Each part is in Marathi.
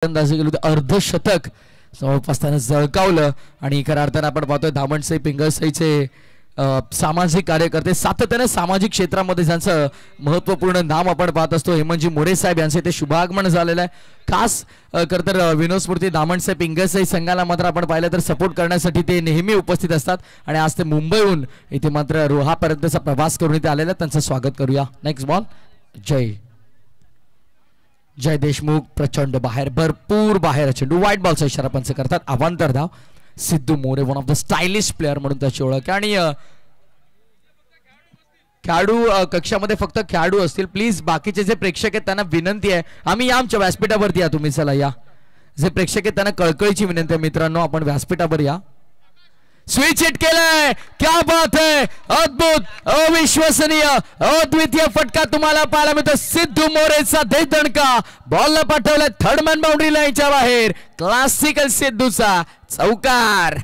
फलंदाजी केली होती, अर्धशतक जवळपास त्यानं झळकावलं. आणि खऱ्या अर्थानं आपण पाहतोय धामणसाई पिंगळसाईचे सामाजिक कार्यकर्ते, सातत्याने सामाजिक क्षेत्रामध्ये ज्यांचं महत्त्वपूर्ण नाम आपण पाहत असतो. हेमंतजी मोरे साहेब यांचे ते शुभागमन झालेलं आहे. खास तर विनोद स्मृती धामणसाई पिंगळसाई संघाला मात्र आपण पाहिलं तर सपोर्ट करण्यासाठी ते नेहमी उपस्थित असतात. आणि आज ते मुंबईहून इथे मात्र रोहापर्यंतचा प्रवास करून इथे आलेला. त्यांचं स्वागत करूया. नेक्स्ट बॉल जय देशमुख प्रचंड बाहेर, भरपूर बाहेर चेंडू. वाईट बॉलचा इशारा पंच करतात. अवांतर धाव. Sidhu More one of the stylish player म्हणून त्याची ओळख आहे. आणि खेळाडू कक्षामध्ये फक्त खेळाडू असतील. प्लीज बाकीचे जे प्रेक्षक आहेत त्यांना विनंती आहे, आम्ही या आमच्या व्यासपीठावरती या. तुम्ही चला या. जे प्रेक्षक आहेत त्यांना कळकळीची विनंती आहे मित्रांनो, आपण व्यासपीठावर या. स्विच हिट केलंय. क्या बात है, अद्भुत, अविश्वसनीय, अद्वितीय फटका तुम्हाला पाहायला मिळतो. सिद्धू मोरेचा दणका बॉलला पाठवलाय थर्ड मॅन बाउंड्री लाईनच्या बाहेर. क्लासिकल सिद्धूचा चौकार.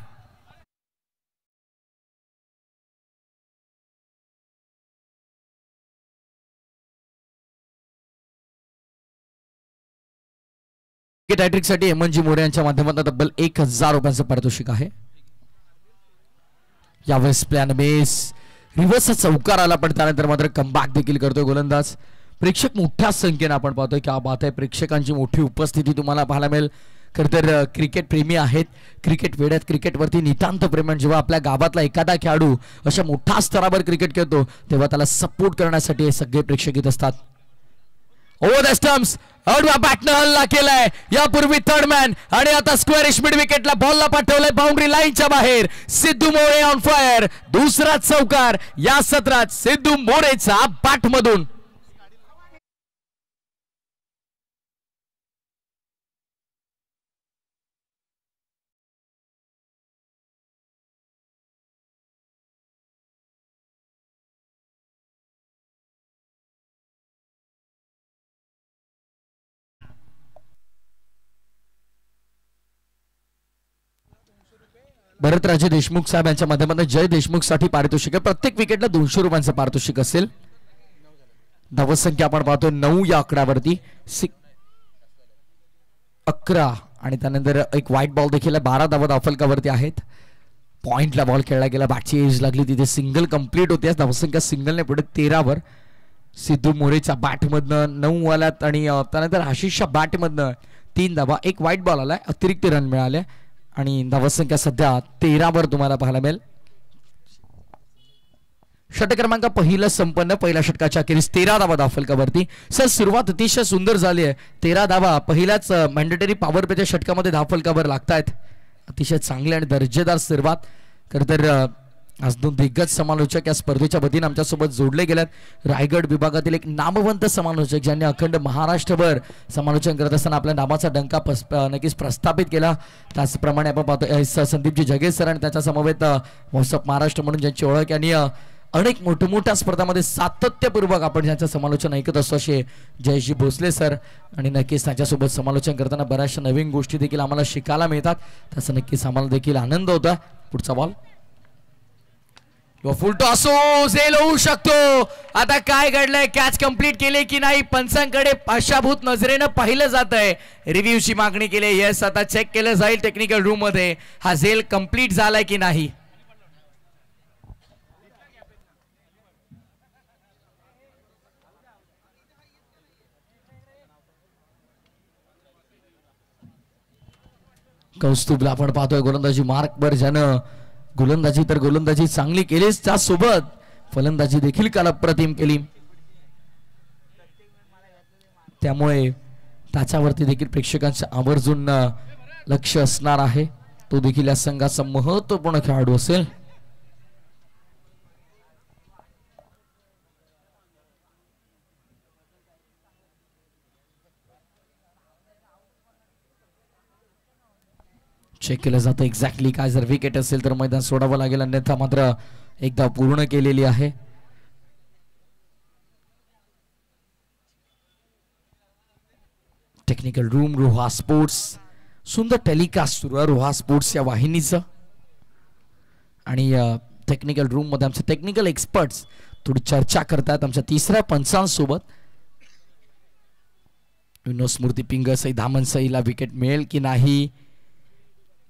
हॅट्रिक साठी हेमंतजी मोरे यांच्या माध्यमातून तब्बल 1000 रुपयांचं पारितोषिक आहे. यावेळेस प्लॅन बेस रिव्हर्सचा चौकार आला, पण त्यानंतर मात्र कमबॅक देखील करतोय गोलंदाज. प्रेक्षक मोठ्या संख्येने आपण पाहतोय. क्या बात आहे, प्रेक्षकांची मोठी उपस्थिती तुम्हाला पाहायला मिळेल. खरं तर क्रिकेट प्रेमी आहेत, क्रिकेट वेड्यात, क्रिकेटवरती नितांत प्रेम. जेव्हा आपल्या गावातला एखादा खेळाडू अशा मोठ्या स्तरावर क्रिकेट खेळतो तेव्हा त्याला सपोर्ट करण्यासाठी हे सगळे प्रेक्षक येत असतात. ओव्हर द स्टम्प्स आडव्या बॅटनं हल्ला केलाय. यापूर्वी थर्ड मॅन आणि आता स्क्वेअरिश मिड विकेटला बॉलला पाठवलाय बाउंड्री लाईनच्या बाहेर. Sidhu More on fire. दुसरा चौकार या सत्रात सिद्धू मोरेचा बॅटमधून. भरतराजे देशमुख साहेब यांच्या माध्यमातून जय देशमुख साठी पारितोषिक आहे. प्रत्येक विकेटला 200 रुपयांचं पारितोषिक असेल. धावसंख्या आपण पाहतो 9 या आकड्यावरती. 11 आणि त्यानंतर एक व्हाईट बॉल देखील 12 धावा धावफलकावरती आहेत. पॉइंटला बॉल खेळला गेला, बॅटची एज लागली, तिथे सिंगल कंप्लीट होते. धावसंख्या सिंगलने पुढे 13 वर. सिद्धू मोरेच्या बॅटमधनं 9 आल्यात आणि त्यानंतर आशिषच्या बॅटमधनं 3 धावा, एक व्हाईट बॉल आलाय, अतिरिक्त रन मिळाले आणि धावसंख्या सध्या 13 वर तुम्हाला पाहायला मिळेल. षटक क्रमांक पहिला संपन्न. पहिल्या षटकाच्या अखेरीस 13 धावा धावफलकावरती. सर सुरुवात अतिशय सुंदर झाली आहे. 13 धावा पहिल्याच मॅन्डेटरी पॉवर प्लेच्या षटकामध्ये धावफलकावर लागतायत. अतिशय चांगली आणि दर्जेदार सुरुवात. खरं तर आज 2 दिग्गज समालोचक या स्पर्धेच्या वतीने आमच्यासोबत जोडले गेलेत. रायगड विभागातील एक नामवंत समालोचक ज्यांनी अखंड महाराष्ट्रभर समालोचन करत असताना आपल्या नामाचा डंका नक्कीच प्रस्थापित केला. त्याचप्रमाणे आपण पाहतो संदीपजी जगे सर आणि त्याच्या समवेत व्हॉट्सअप महाराष्ट्र म्हणून ज्यांची ओळख आणि अनेक मोठमोठ्या स्पर्धांमध्ये सातत्यपूर्वक आपण ज्यांचं समालोचन ऐकत असतो असे जयश्री भोसले सर. आणि नक्कीच त्यांच्यासोबत समालोचन करताना बऱ्याचशा नवीन गोष्टी देखील आम्हाला शिकायला मिळतात. त्याचा नक्कीच आम्हाला देखील आनंद होता. पुढचा बॉल फुल टॉस झेल होऊ शकतो. आता काय घडलंय, कॅच कंप्लीट केले की नाही, पंचांकडे आशाभूत नजरेनं पाहिलं जात आहे. रिव्ह्यूची मागणी केली. येस, आता चेक केलं जाईल टेक्निकल रूम मध्ये हा झेल कंप्लीट झालाय की नाही. कौस्तुभला आपण पाहतोय गोलंदाजी मार्कवर, ज्यानं गोलंदाजी चांगली केलीच, त्यासोबत फलंदाजी देखील काल अप्रतिम केली. त्यामुळे त्याच्यावरती देखील प्रेक्षकांचं आवर्जून लक्ष असणार आहे. तो देखील या संघाचा महत्त्वपूर्ण खेळाडू असेल. चेक केलं जातं एक्झॅक्टली काय. जर विकेट असेल तर मैदान सोडावं लागेल, अन्यथा मात्र एकदा पूर्ण केलेली आहे. टेक्निकल रूम रोहा स्पोर्ट्स, सुंदर टेलिकास्ट सुरू आहे रोहा स्पोर्ट्स या वाहिनीचं. आणि टेक्निकल रूम मध्ये आमचे टेक्निकल एक्सपर्ट्स थोडी चर्चा करतात आमच्या तिसऱ्या पंचांसोबत. विनोद स्मृती पिंगसई धामनसईला विकेट मिळेल की नाही,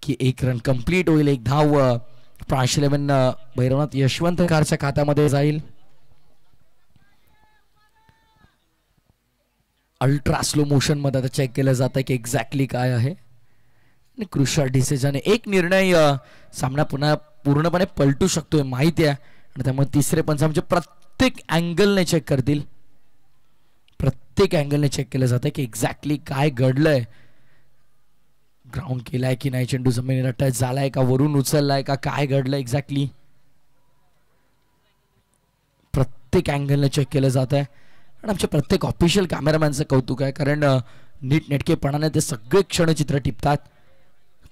की एक रन कंप्लीट होईल, एक धाव फ्रान्स 11 भैरवनाथ यशवंत कारच्या खात्यामध्ये जाईल. अल्ट्रा स्लो मोशन मध्ये आता चेक केलं जात आहे की एक्झॅक्टली काय आहे. आणि क्रुशियल डिसिजन, एक निर्णय सामना पुन्हा पूर्णपणे पलटू शकतोय माहिती आहे. आणि त्यामुळे तिसरे पंच म्हणजे प्रत्येक अँगलने चेक करतील, प्रत्येक अँगलने चेक केलं जातं की एक्झॅक्टली काय घडलंय. ग्राउंड केलाय की नाही, चेंडू जमिनीला टच झालाय का, वरून उचललाय का, काय घडलंय एक्झॅक्टली. प्रत्येक अँगलने चेक केलं जात आहे. आणि आमच्या प्रत्येक ऑफिशियल कॅमेरामॅनचं कौतुक आहे, कारण नीटनेटकेपणाने ते सगळे क्षणचित्र टिपतात.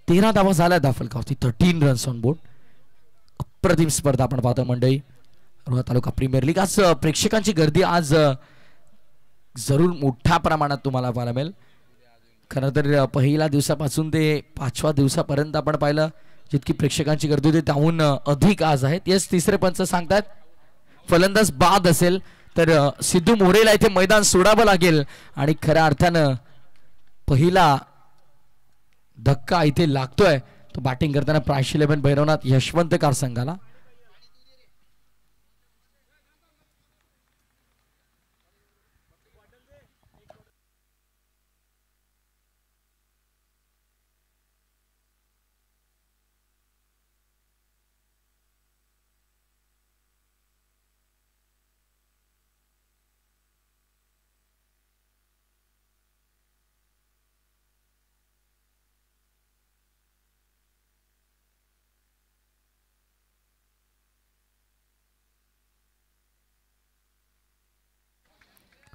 13 धावा झाल्या धाफलकावरती, 13 रन्स ऑन बोर्ड. अप्रतिम स्पर्धा आपण पाहतो मंडळी. Roha taluka premier league. आज प्रेक्षकांची गर्दी आज जरूर मोठ्या प्रमाणात तुम्हाला पाहायला मिळेल. खरं तर पहिल्या दिवसापासून ते 5व्या दिवसापर्यंत आपण पाहिलं जितकी प्रेक्षकांची गर्दी होती त्याहून अधिक आज आहेत. येस, तिसरे पंच सांगतात फलंदाज बाद असेल तर सिद्धू मोरेला इथे मैदान सोडावं लागेल. आणि खऱ्या अर्थानं पहिला धक्का इथे लागतोय तो बॅटिंग करताना फ्रान्स 11 भैरवनाथ यशवंत कार संघाला.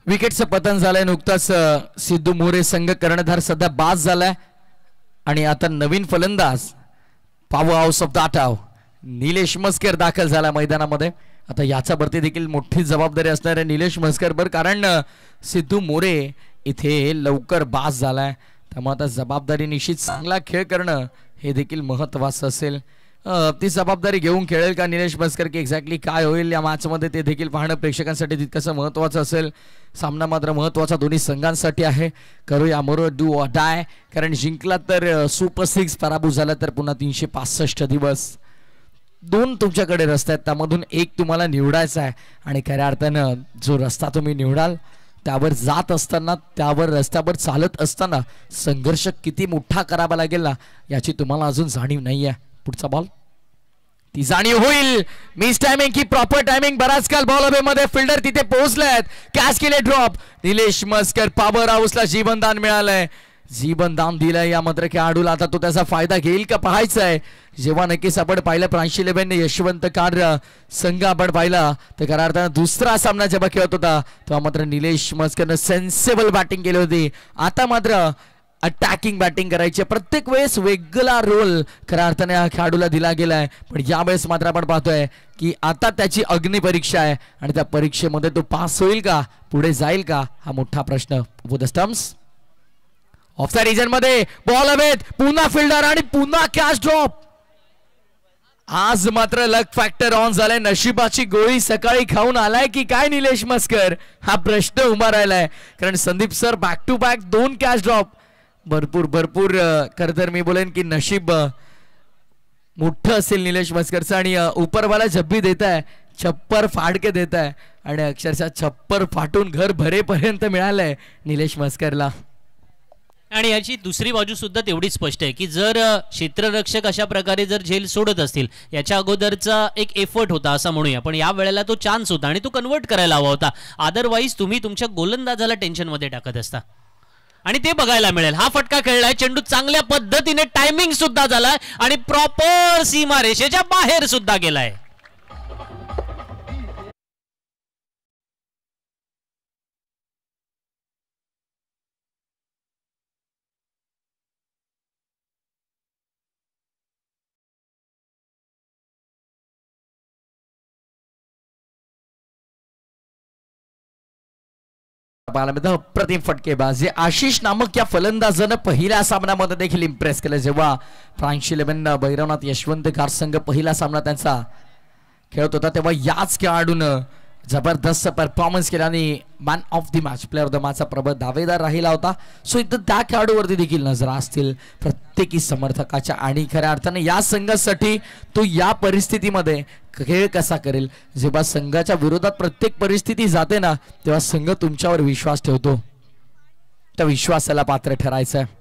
विकेटचं पतन झालंय नुकताच. सिद्धू मोरे संघ कर्णधार सध्या बाद झालाय. आणि आता नवीन फलंदाज पॉवर हाऊस ऑफ दाटाव निलेश मस्कर दाखल झाला मैदानामध्ये. आता याच्यावरती देखील मोठी जबाबदारी असणार आहे निलेश मस्करवर, कारण सिद्धू मोरे इथे लवकर बाद झालाय. त्यामुळे आता जबाबदारी निश्चित चांगला खेळ करणं हे देखील महत्वाचं असेल. ती जबाबदारी घेऊन खेळेल का निलेश मस्कर, की एक्झॅक्टली काय होईल या मॅचमध्ये ते देखील पाहणं प्रेक्षकांसाठी तितकंसं महत्त्वाचं असेल. सामना मात्र महत्त्वाचा दोन्ही संघांसाठी आहे. करूया मरो डू ऑर डाय, कारण जिंकला तर सुपर 6, पराभूत झाला तर पुन्हा 365 दिवस. 2 तुमच्याकडे रस्ते आहेत, त्यामधून एक तुम्हाला निवडायचा आहे. आणि खऱ्या अर्थानं जो रस्ता तुम्ही निवडाल त्यावर जात असताना, त्यावर रस्त्यावर चालत असताना संघर्ष किती मोठा करावा लागेल ना याची तुम्हाला अजून जाणीव नाही आहे. पुढचा बॉल, ती जाणीव होईल. मिस टायमिंग की प्रॉपर टायमिंग. बराच काल बॉल हवे मध्ये फिल्डर तिथे पोहोचलेत, कॅच केले ड्रॉप. निलेश मस्कर पॉवर हाऊसला जीवनदान मिळालंय, जीवनदान दिलंय या मात्र खेळाडूला. आता तो त्याचा फायदा घेईल का पाहायचा आहे. जेव्हा नक्कीच आपण पाहिलं फ्रान्स 11 यशवंत कार संघ आपण पाहिला तर खऱ्या अर्थानं दुसरा सामना जेव्हा खेळत होता तेव्हा मात्र निलेश मस्करनं सेन्सेबल बॅटिंग केली होती. आता मात्र अटॅकिंग बॅटिंग करायची. प्रत्येक वेळेस वेगळा रोल खऱ्या अर्थाने या खेळाडूला दिला गेलाय, पण यावेळेस मात्र आपण पाहतोय की आता त्याची अग्निपरीक्षा आहे आणि त्या परीक्षेमध्ये तो पास होईल का, पुढे जाईल का, हा मोठा प्रश्न. The stumps of the region मध्ये बॉल हवेत, पुन्हा फिल्डर आणि पुन्हा कॅच ड्रॉप. आज मात्र लक फॅक्टर ऑन झालाय. नशिबाची गोळी सकाळी खाऊन आलाय की काय निलेश मस्कर, हा प्रश्न उभा राहिलाय. कारण Sandeep sir back to back 2 catch drop. भरपूर खरं तर मी बोलेन की नशीब मोठं असेल निलेश मस्करचं. आणि उपरवाला जब्बी देत आहे, छप्पर फाडके देत आहे आणि अक्षरशः छप्पर फाटून घर भरेपर्यंत मिळालंय निलेश मस्करला. आणि याची दुसरी बाजू सुद्धा तेवढी स्पष्ट आहे की जर क्षेत्ररक्षक अशा प्रकारे जर झेल सोडत असतील, याच्या अगोदरचा एक एफर्ट होता असं म्हणूया, पण या वेळेला तो चान्स होता आणि तो कन्वर्ट करायला हवा होता. अदरवाईज तुम्ही तुमच्या गोलंदाजाला टेन्शनमध्ये टाकत असता आणि ते बघायला मिळेल. हा फटका खेळलाय, चेंडू चांगल्या पद्धतीने टायमिंग सुद्धा झालाय आणि प्रॉपर सीमा रेषेच्या बाहेर सुद्धा गेलाय. अप्रतिम फटकेबाजी. आशिष नामक या फलंदाजानं पहिल्या सामन्यामध्ये देखील इम्प्रेस केलं. जेव्हा फ्रान्स 11 भैरवनाथ यशवंत कार संघ पहिला सामना त्यांचा खेळत होता तेव्हा याच खेळाडूनं जबरदस्त परफॉर्मन्स केला आणि man of the match, player of the मॅचचा प्रबळ दावेदार राहिला होता. सो इथं त्या खेळाडूवरती देखील नजरा असतील प्रत्येकी समर्थकाच्या आणि खऱ्या अर्थाने या संघासाठी तो या परिस्थितीमध्ये खेळ कसा करेल. जेव्हा संघाच्या विरोधात प्रत्येक परिस्थिती जाते ना तेव्हा संघ तुमच्यावर विश्वास ठेवतो. त्या विश्वासाला पात्र ठरायचं आहे.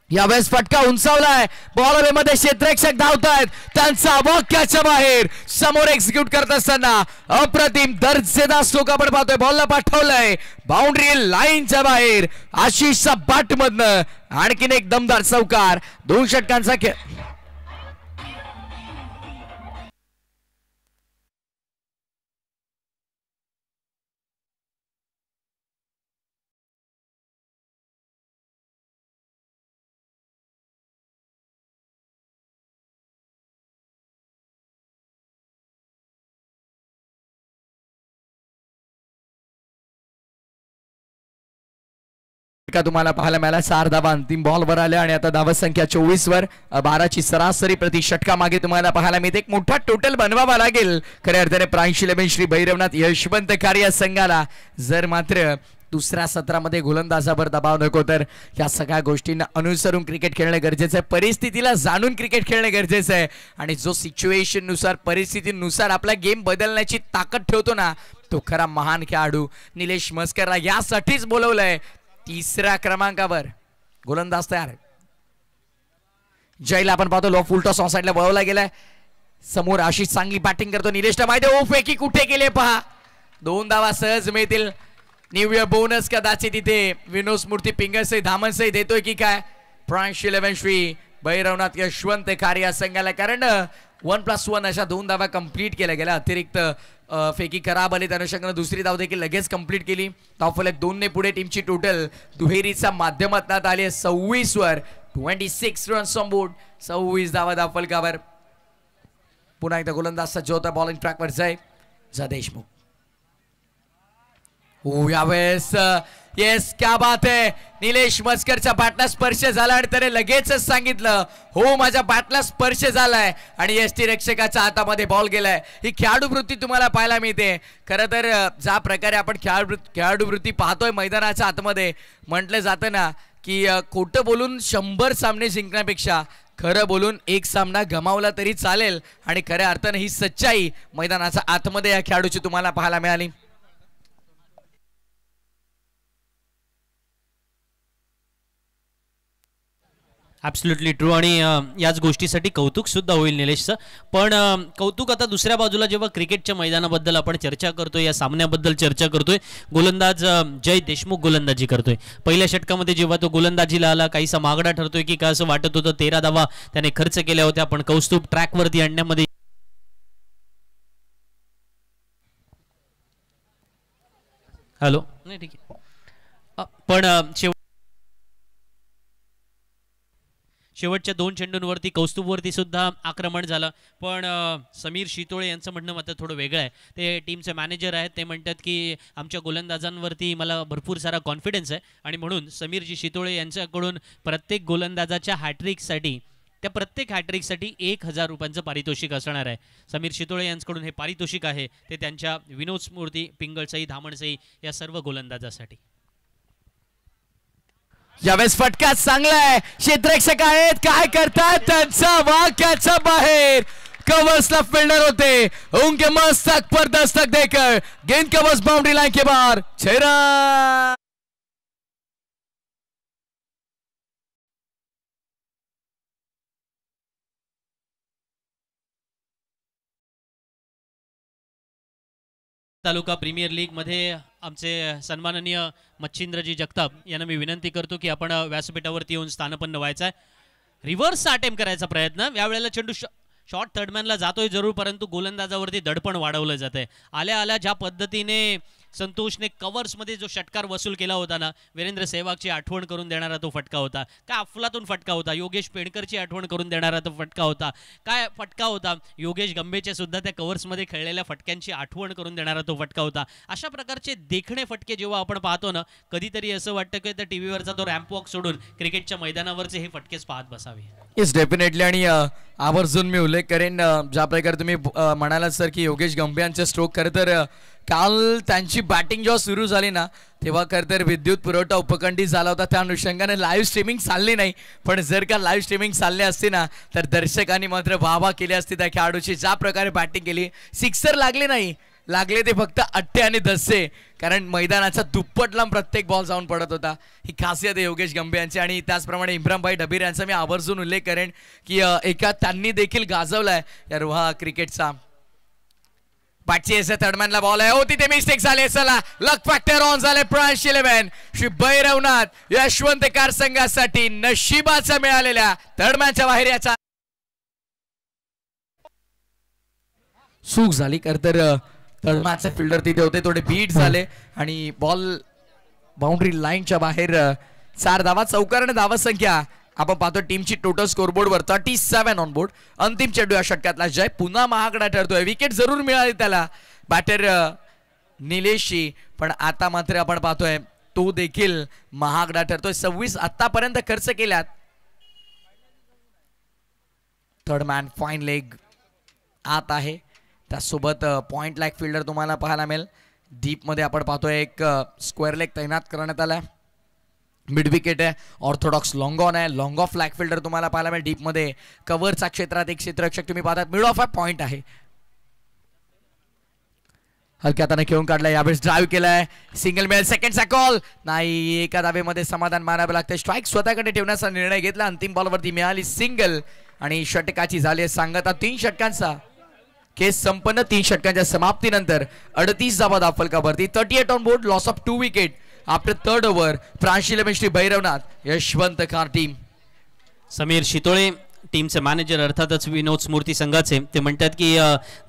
यावेळेस फटका उंचावलाय, बॉल हवेमध्ये क्षेत्ररक्षक धावतायत, त्यांचा वाक्याच्या बाहेर समोर एक्झिक्यूट करत असताना अप्रतिम दर्जेदार स्ट्रोक आपण पाहतोय. बॉलला पाठवलंय बाउंड्री लाईनच्या बाहेर, आशिषचा बाट मधनं आणखीन एक दमदार चौकार. 2 षटकांचा खेळ. तुम्हाला पाहायला मिळाला 4 धावा अंतिम बॉलवर आल्या आणि आता धावा संख्या 24 वर 12ची सरासरी प्रति षटका मागे तुम्हाला पाहायला मिळते. एक मोठा टोटल बनवावा लागेल खऱ्या अर्थाने प्रांश 11 श्री भैरवनाथ यशवंत कार्य संघाला. जर मात्र दुसऱ्या सत्रामध्ये गोलंदाजावर दबाव नको तर या सगळ्या गोष्टींना अनुसरून क्रिकेट खेळणं गरजेचं आहे. परिस्थितीला जाणून क्रिकेट खेळणं गरजेचं आहे आणि जो सिच्युएशन नुसार परिस्थितीनुसार आपला गेम बदलण्याची ताकद ठेवतो ना तो खरा महान खेळाडू निलेश म्हस्करला यासाठीच बोलवलंय. 3ऱ्या क्रमांकावर गोलंदाज तयार. जयला आपण पाहतो लो फुल टॉस ऑन साइडला वळवला गेलाय. समोर आशिष चांगली बॅटिंग करतो. निलेशला माहिती आहे फेकी कुठे गेले पहा. 2 धावा सहज मिळतील. न्यू इयर बोनस कदाचित इथे विनोद स्मृती पिंगळसही धामनसही देतोय की काय प्रांश 11 श्री भैरवनाथ यशवंत कार्य संघाला. कारण 1+1 अशा 2 धावा कंप्लीट केल्या गेल्या. अतिरिक्त फेकी खराब आली त्या अनुषंगाने दुसरी धाव देखील लगेच कंप्लीट केली. धावफलक 2 ने पुढे टीमची टोटल दुहेरीचा माध्यमातून आली 26 वर. 26 रन्स ऑन बोर्ड. 26 धावा धावफलकावर. पुन्हा एकदा गोलंदाज सज्ज होता. बॉलिंग ट्रॅकवर जय देशमुख. यावेळेस येस क्या बात आहे. निलेश म्हस्करच्या बॅटला स्पर्श झाला आणि त्याने लगेचच सांगितलं हो माझ्या बॅटला स्पर्श झालाय आणि यष्टी रक्षकाच्या हातामध्ये बॉल गेलाय. ही खेळाडू वृत्ती तुम्हाला पाहायला मिळते. खरं तर ज्या प्रकारे आपण खेळाडू वृत्ती पाहतोय मैदानाच्या आतमध्ये म्हटलं जातं ना की खोटं बोलून 100 सामने जिंकण्यापेक्षा खरं बोलून 1 सामना गमावला तरी चालेल. आणि खऱ्या अर्थाने ही सच्चाई मैदानाच्या आतमध्ये या खेळाडूची तुम्हाला पाहायला मिळाली. Absolutely true. आणि याच गोष्टीसाठी कौतुक सुद्धा होईल निलेशचं. पण कौतुक आता दुसऱ्या बाजूला जेव्हा क्रिकेटच्या मैदानाबद्दल आपण चर्चा करतोय, या सामन्याबद्दल चर्चा करतोय, गोलंदाज जय देशमुख गोलंदाजी करतोय. पहिल्या षटकामध्ये जेव्हा तो गोलंदाजीला आला काहीसा मागडा ठरतोय की काय असं वाटत होतं. 13 धावा त्याने खर्च केल्या होत्या पण कौस्तुभ ट्रॅकवरती आणण्यामध्ये हॅलो नाही ठीक आहे. पण शेवटच्या 2 चेंडूंवरती कौस्तुभवरती सुद्धा आक्रमण झालं. पण समीर शितोळे यांचं म्हणणं मात्र थोडं वेगळं आहे. ते टीमचे मॅनेजर आहेत. ते म्हणतात की आमच्या गोलंदाजांवरती मला भरपूर सारा कॉन्फिडन्स आहे आणि म्हणून समीरजी शितोळे यांच्याकडून प्रत्येक गोलंदाजाच्या हॅट्रिकसाठी त्या प्रत्येक हॅट्रिकसाठी 1000 रुपयांचं पारितोषिक असणार आहे. समीर शितोळे यांच्याकडून हे पारितोषिक आहे ते त्यांच्या विनोद स्मृती पिंगळसई धामणसई या सर्व गोलंदाजासाठी. यावेळेस फटका चांगला आहे. क्षेत्ररक्षक आहेत काय करतात त्यांचा वाक्याच्या बाहेर. कवर्सला फिल्डर होते उनके मस्तक पर दस्तक देकर गेंद कवर्स बाउंड्री लाइन के बाहर. 6 रन. तालुका प्रीमियर लीग मध्ये आमचे सन्माननीय मच्छिंद्रजी जगताप यांना मी विनंती करतो की आपण व्यासपीठावरती येऊन स्थानपन्न व्हायचा आहे. रिव्हर्स अटेम्प्ट करायचा प्रयत्न. यावेळेला चेंडू शॉर्ट थर्डमॅनला जातोय जरूर परंतु गोलंदाजावरती दडपण वाढवलं जात आहे. आल्या आल्या ज्या पद्धतीने संतोषने कव्हर्समध्ये जो षटकार वसूल केला होता ना, वीरेंद्र सेहवागची आठवण करून देणारा तो फटका होता. काय अफलातून फटका होता. योगेश पेडकरची आठवण करून देणारा तो फटका होता. काय फटका होता. योगेश गंभेच्या सुद्धा त्या कव्हर्समध्ये खेळलेल्या फटक्यांची आठवण करून देणारा तो फटका होता. अशा प्रकारचे देखणे फटके जेव्हा आपण पाहतो ना कधीतरी असं वाटतं की त्या टीव्हीवरचा तो रॅम्प वॉक सोडून क्रिकेटच्या मैदानावरचे हे फटकेच पाहत बसावे. Yes definitely. आणि आवर्जून मी उल्लेख करेन ज्या प्रकारे तुम्ही म्हणालात सर की योगेश गंभीर यांचे स्ट्रोक खरं तर काल त्यांची बॅटिंग जेव्हा सुरू झाली ना तेव्हा खरं तर विद्युत पुरवठा उपखंडित झाला होता, त्या अनुषंगाने लाईव्ह स्ट्रीमिंग चालली नाही. पण जर का लाईव्ह स्ट्रीमिंग चालली असती ना तर दर्शकांनी मात्र वाहवा केली असती त्या खेळाडूची. ज्या प्रकारे बॅटिंग केली, सिक्सर लागले नाही, लागले ते फक्त अट्टे आणि दस्से, कारण मैदानाचा दुप्पट लांब प्रत्येक बॉल जाऊन पडत होता. ही खासियत आहे योगेश गंभीर यांची. आणि त्याचप्रमाणे इम्रानभाई डबीर यांचा मी आवर्जून उल्लेख करेन की एका त्यांनी देखील गाजवलाय या रोहा क्रिकेटचा. पाठची थर्डमॅनला बॉल आहे, तिथे मिस्टेक झाले. चला लक फॅक्टर ऑन झाले. प्रांश 11 श्री भैरवनाथ यशवंतकार संघासाठी नशिबाचा मिळालेल्या थर्डमॅनच्या बाहेर याचा चूक झाली. खरं तर थर्डमॅनचे फिल्डर तिथे होते, थोडे बीट झाले आणि बॉल बाउंड्री लाईनच्या बाहेर. 4 धावा, चौकार धावा संख्या आपण पाहतो टीमची टोटल स्कोरबोर्ड वर 37 ऑन बोर्ड. अंतिम चेंडू या षटकातला जय पुन्हा महागडा ठरतोय. विकेट जरूर मिळाली त्याला बॅटर निलेशची, पण आता मात्र आपण पाहतोय तो देखील महागडा ठरतोय. 26 आतापर्यंत खर्च केल्यात. थर्ड मॅन फाईन लेग आत आहे, त्यासोबत पॉइंट लाईक फिल्डर तुम्हाला पाहायला मिळेल. डीप मध्ये आपण पाहतोय एक स्क्वेअर लेग तैनात करण्यात आलाय. मिड विकेट आहे, ऑर्थोडॉक्स लॉंग ऑन आहे. लॉंग ऑफ फ्लॅग फिल्डर तुम्हाला पाहायला मिळेल. डीप मध्ये कव्हरचा क्षेत्रात एक क्षेत्ररक्षक तुम्ही पाहतात. मिड ऑफ पॉइंट आहे. हलक्या हाताने खेळून काढलाय, यावेळेस ड्राईव्ह केलाय. सिंगल मिळेल, सेकंडचा कॉल नाही. एका धावेमध्ये समाधान मानावं लागतं. स्ट्राईक स्वतःकडे ठेवण्याचा निर्णय घेतला. अंतिम बॉलवरती मिळाली सिंगल आणि षटकाची झाली सांगता 3 षटकांचा केस संपन्न. 3 षटकांच्या समाप्तीनंतर 38 धावा दाफलकावरती. 38 on board, loss of 2 wicket after third over. Pranshil mystery Bhairavnath Yashwantkar team. Sameer Shitole टीमचे मॅनेजर अर्थातच विनोद स्मृती संघाचे ते म्हणतात की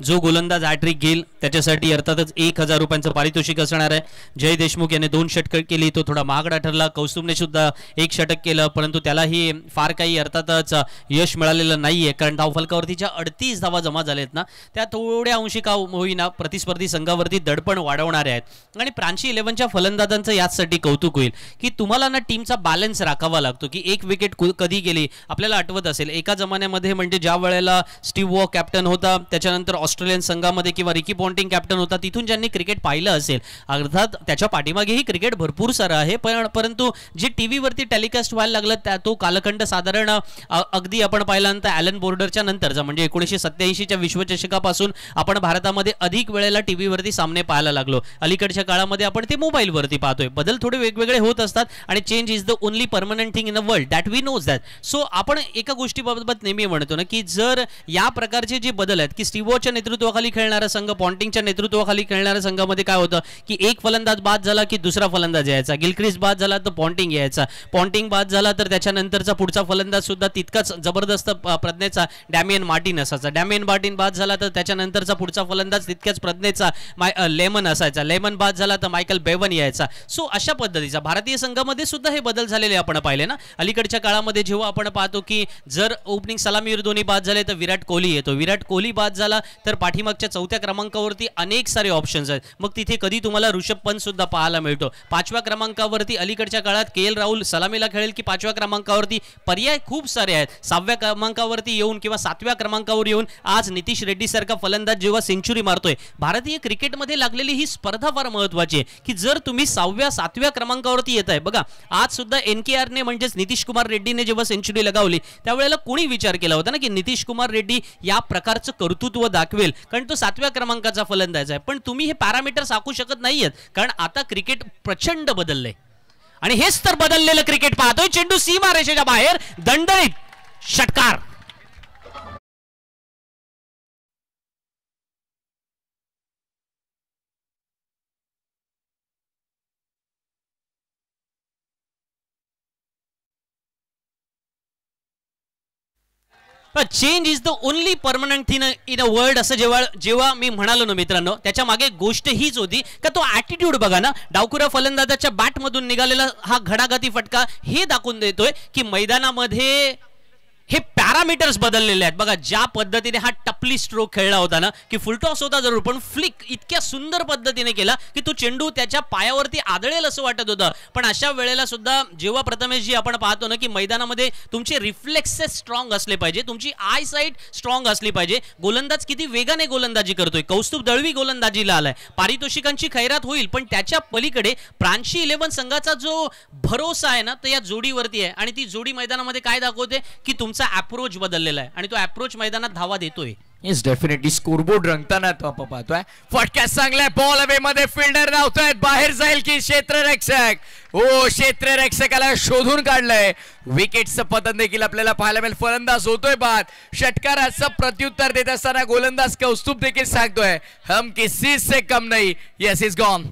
जो गोलंदाज हॅट्रिक घेईल त्याच्यासाठी अर्थातच 1000 रुपयांचं पारितोषिक असणार आहे. जय देशमुख याने 2 षटक केली, तो थोडा महागडा ठरला. कौस्तुभने सुद्धा 1 षटक केलं, परंतु त्यालाही फार काही अर्थातच यश मिळालेलं नाहीये, कारण धावफलकावरती ज्या 38 धावा जमा झालेत ना त्या थोड्या अंशी का होईना प्रतिस्पर्धी संघावरती दडपण वाढवणारे आहेत. आणि प्रांशी 11च्या फलंदाजांचं याचसाठी कौतुक होईल की तुम्हाला ना टीमचा बॅलन्स राखावा लागतो की एक विकेट कधी गेली. आपल्याला आठवत असेल एका जमान्यामध्ये म्हणजे ज्या वेळेला स्टीव्ह वॉ कॅप्टन होता, त्याच्यानंतर ऑस्ट्रेलियन संघामध्ये किंवा रिकी पॉन्टिंग कॅप्टन होता, तिथून ज्यांनी क्रिकेट पाहिलं असेल अर्थात त्याच्या पाठीमागेही क्रिकेट भरपूर सारं आहे, परंतु जे टीव्हीवरती टेलिकास्ट व्हायला लागलं तो कालखंड साधारण अगदी आपण पाहिल्यानंतर ॲलन बोर्डरच्या नंतरचा म्हणजे 1987च्या विश्वचषकापासून आपण भारतामध्ये अधिक वेळेला टीव्हीवरती सामने पाहायला लागलो. अलीकडच्या काळामध्ये आपण ते मोबाईलवरती पाहतोय. बदल थोडे वेगवेगळे होत असतात आणि change is the only permanent thing in a world that we knows that. So आपण एका गोष्टीबाबत नेहमी म्हणतो ना की जर या प्रकारचे जे बदल आहेत की स्टीव्ह वॉच्या नेतृत्वाखाली खेळणारा संघ पॉन्टिंगच्या नेतृत्वाखाली खेळणाऱ्या संघामध्ये काय होतं की एक फलंदाज बाद झाला की दुसरा फलंदाज यायचा. गिलक्रिस्ट बाद झाला तर पॉन्टिंग यायचा. पॉन्टिंग बाद झाला तर त्याच्यानंतरचा पुढचा फलंदाज सुद्धा तितकाच जबरदस्त प्रज्ञेचा डॅमियन मार्टिन असायचा. डॅमियन मार्टिन बाद झाला तर त्याच्यानंतरचा पुढचा फलंदाज तितक्याच प्रज्ञेचा लेमन असायचा. लेमन बाद झाला तर मायकल बेवन यायचा. सो अशा पद्धतीचा भारतीय संघामध्ये सुद्धा हे बदल झालेले आपण पाहिले ना. अलीकडच्या काळामध्ये जेव्हा आपण पाहतो की जर ओपनिंग सलामीवर दोन्ही बाद झाले तर विराट कोहली येतो. विराट कोहली बाद झाला तर पाठीमागच्या 4थ्या क्रमांकावरती अनेक सारे ऑप्शन्स आहेत. मग तिथे कधी तुम्हाला ऋषभ पंत सुद्धा पाहायला मिळतो. 5व्या क्रमांकावरती अलीकडच्या काळात के.एल. राहुल सलामीला खेळेल की 5व्या क्रमांकावरती पर्याय खूप सारे आहेत. 6व्या क्रमांकावरती येऊन किंवा 7व्या क्रमांकावर येऊन आज नितीश रेड्डी सारखा फलंदाज जेव्हा सेंचुरी मारतोय. भारतीय क्रिकेटमध्ये लागलेली ही स्पर्धा फार महत्वाची आहे की जर तुम्ही 6व्या 7व्या क्रमांकावरती येत आहे. बघा आज सुद्धा NKRने म्हणजेच नितीश कुमार रेड्डीने जेव्हा सेंचुरी लगावली त्यावेळेला कोणी विचार केला होता ना की नितीश कुमार रेड्डी या प्रकारचं कर्तृत्व दाखवेल, कारण तो 7व्या क्रमांकाचा फलंदाज आहे. पण तुम्ही हे पॅरामीटर्स आखू शकत नाहीयेत, कारण आता क्रिकेट प्रचंड बदललंय आणि हेच तर बदललेलं क्रिकेट पाहतोय. चेंडू सीमारेषेच्या बाहेर, दणदणीत षटकार. Change is the only permanent thing in a world असं जेव्हा मी म्हणालो ना मित्रांनो, त्याच्या मागे गोष्ट हीच होती का तो ॲटिट्यूड बघा ना. डावखुरा फलंदाजाच्या बॅटमधून निघालेला हा घडाघाती फटका हे दाखवून देतोय की मैदानामध्ये हे पॅरामीटर्स बदललेले आहेत बघा. ज्या पद्धतीने हा टपली स्ट्रोक खेळला होता ना, की फुलटॉस होता जरूर, पण फ्लिक इतक्या सुंदर पद्धतीने केला की तो चेंडू त्याच्या पायावरती आदळेल असं वाटत होतं. पण अशा वेळेला सुद्धा जेव्हा प्रथमेशजी आपण पाहतो ना की मैदानामध्ये तुमचे रिफ्लेक्सेस स्ट्रॉंग असले पाहिजे, तुमची आय साईट स्ट्रॉंग असली पाहिजे. गोलंदाज किती वेगाने गोलंदाजी करतोय. कौस्तुभ दळवी गोलंदाजीला आलाय. पारितोषिकांची खैरात होईल, पण त्याच्या पलीकडे प्रांशी 11 संघाचा जो भरोसा आहे ना तो या जोडीवरती आहे. आणि ती जोडी मैदानामध्ये काय दाखवते की तुमचा अप्रोच बदललेला आहे आणि तो अप्रोच मैदानात धावा देतोय. येस डेफिनेटली स्कोरबोर्ड रंगताना तो आपण पाहतोय. फटक्यात चांगल्या बॉल अवे मध्ये फिल्डर धावतोय. बाहेर जाईल की क्षेत्ररक्षक. हो, क्षेत्ररक्षकाला शोधून काढलंय. विकेटचं पतन देखील आपल्याला पाहायला मिळेल. फलंदाज होतोय बाद. षटकाराचं प्रत्युत्तर देत असताना गोलंदाज कौस्तुभ देखील सांगतोय हम किसी से कम नहीं. Yes is gone.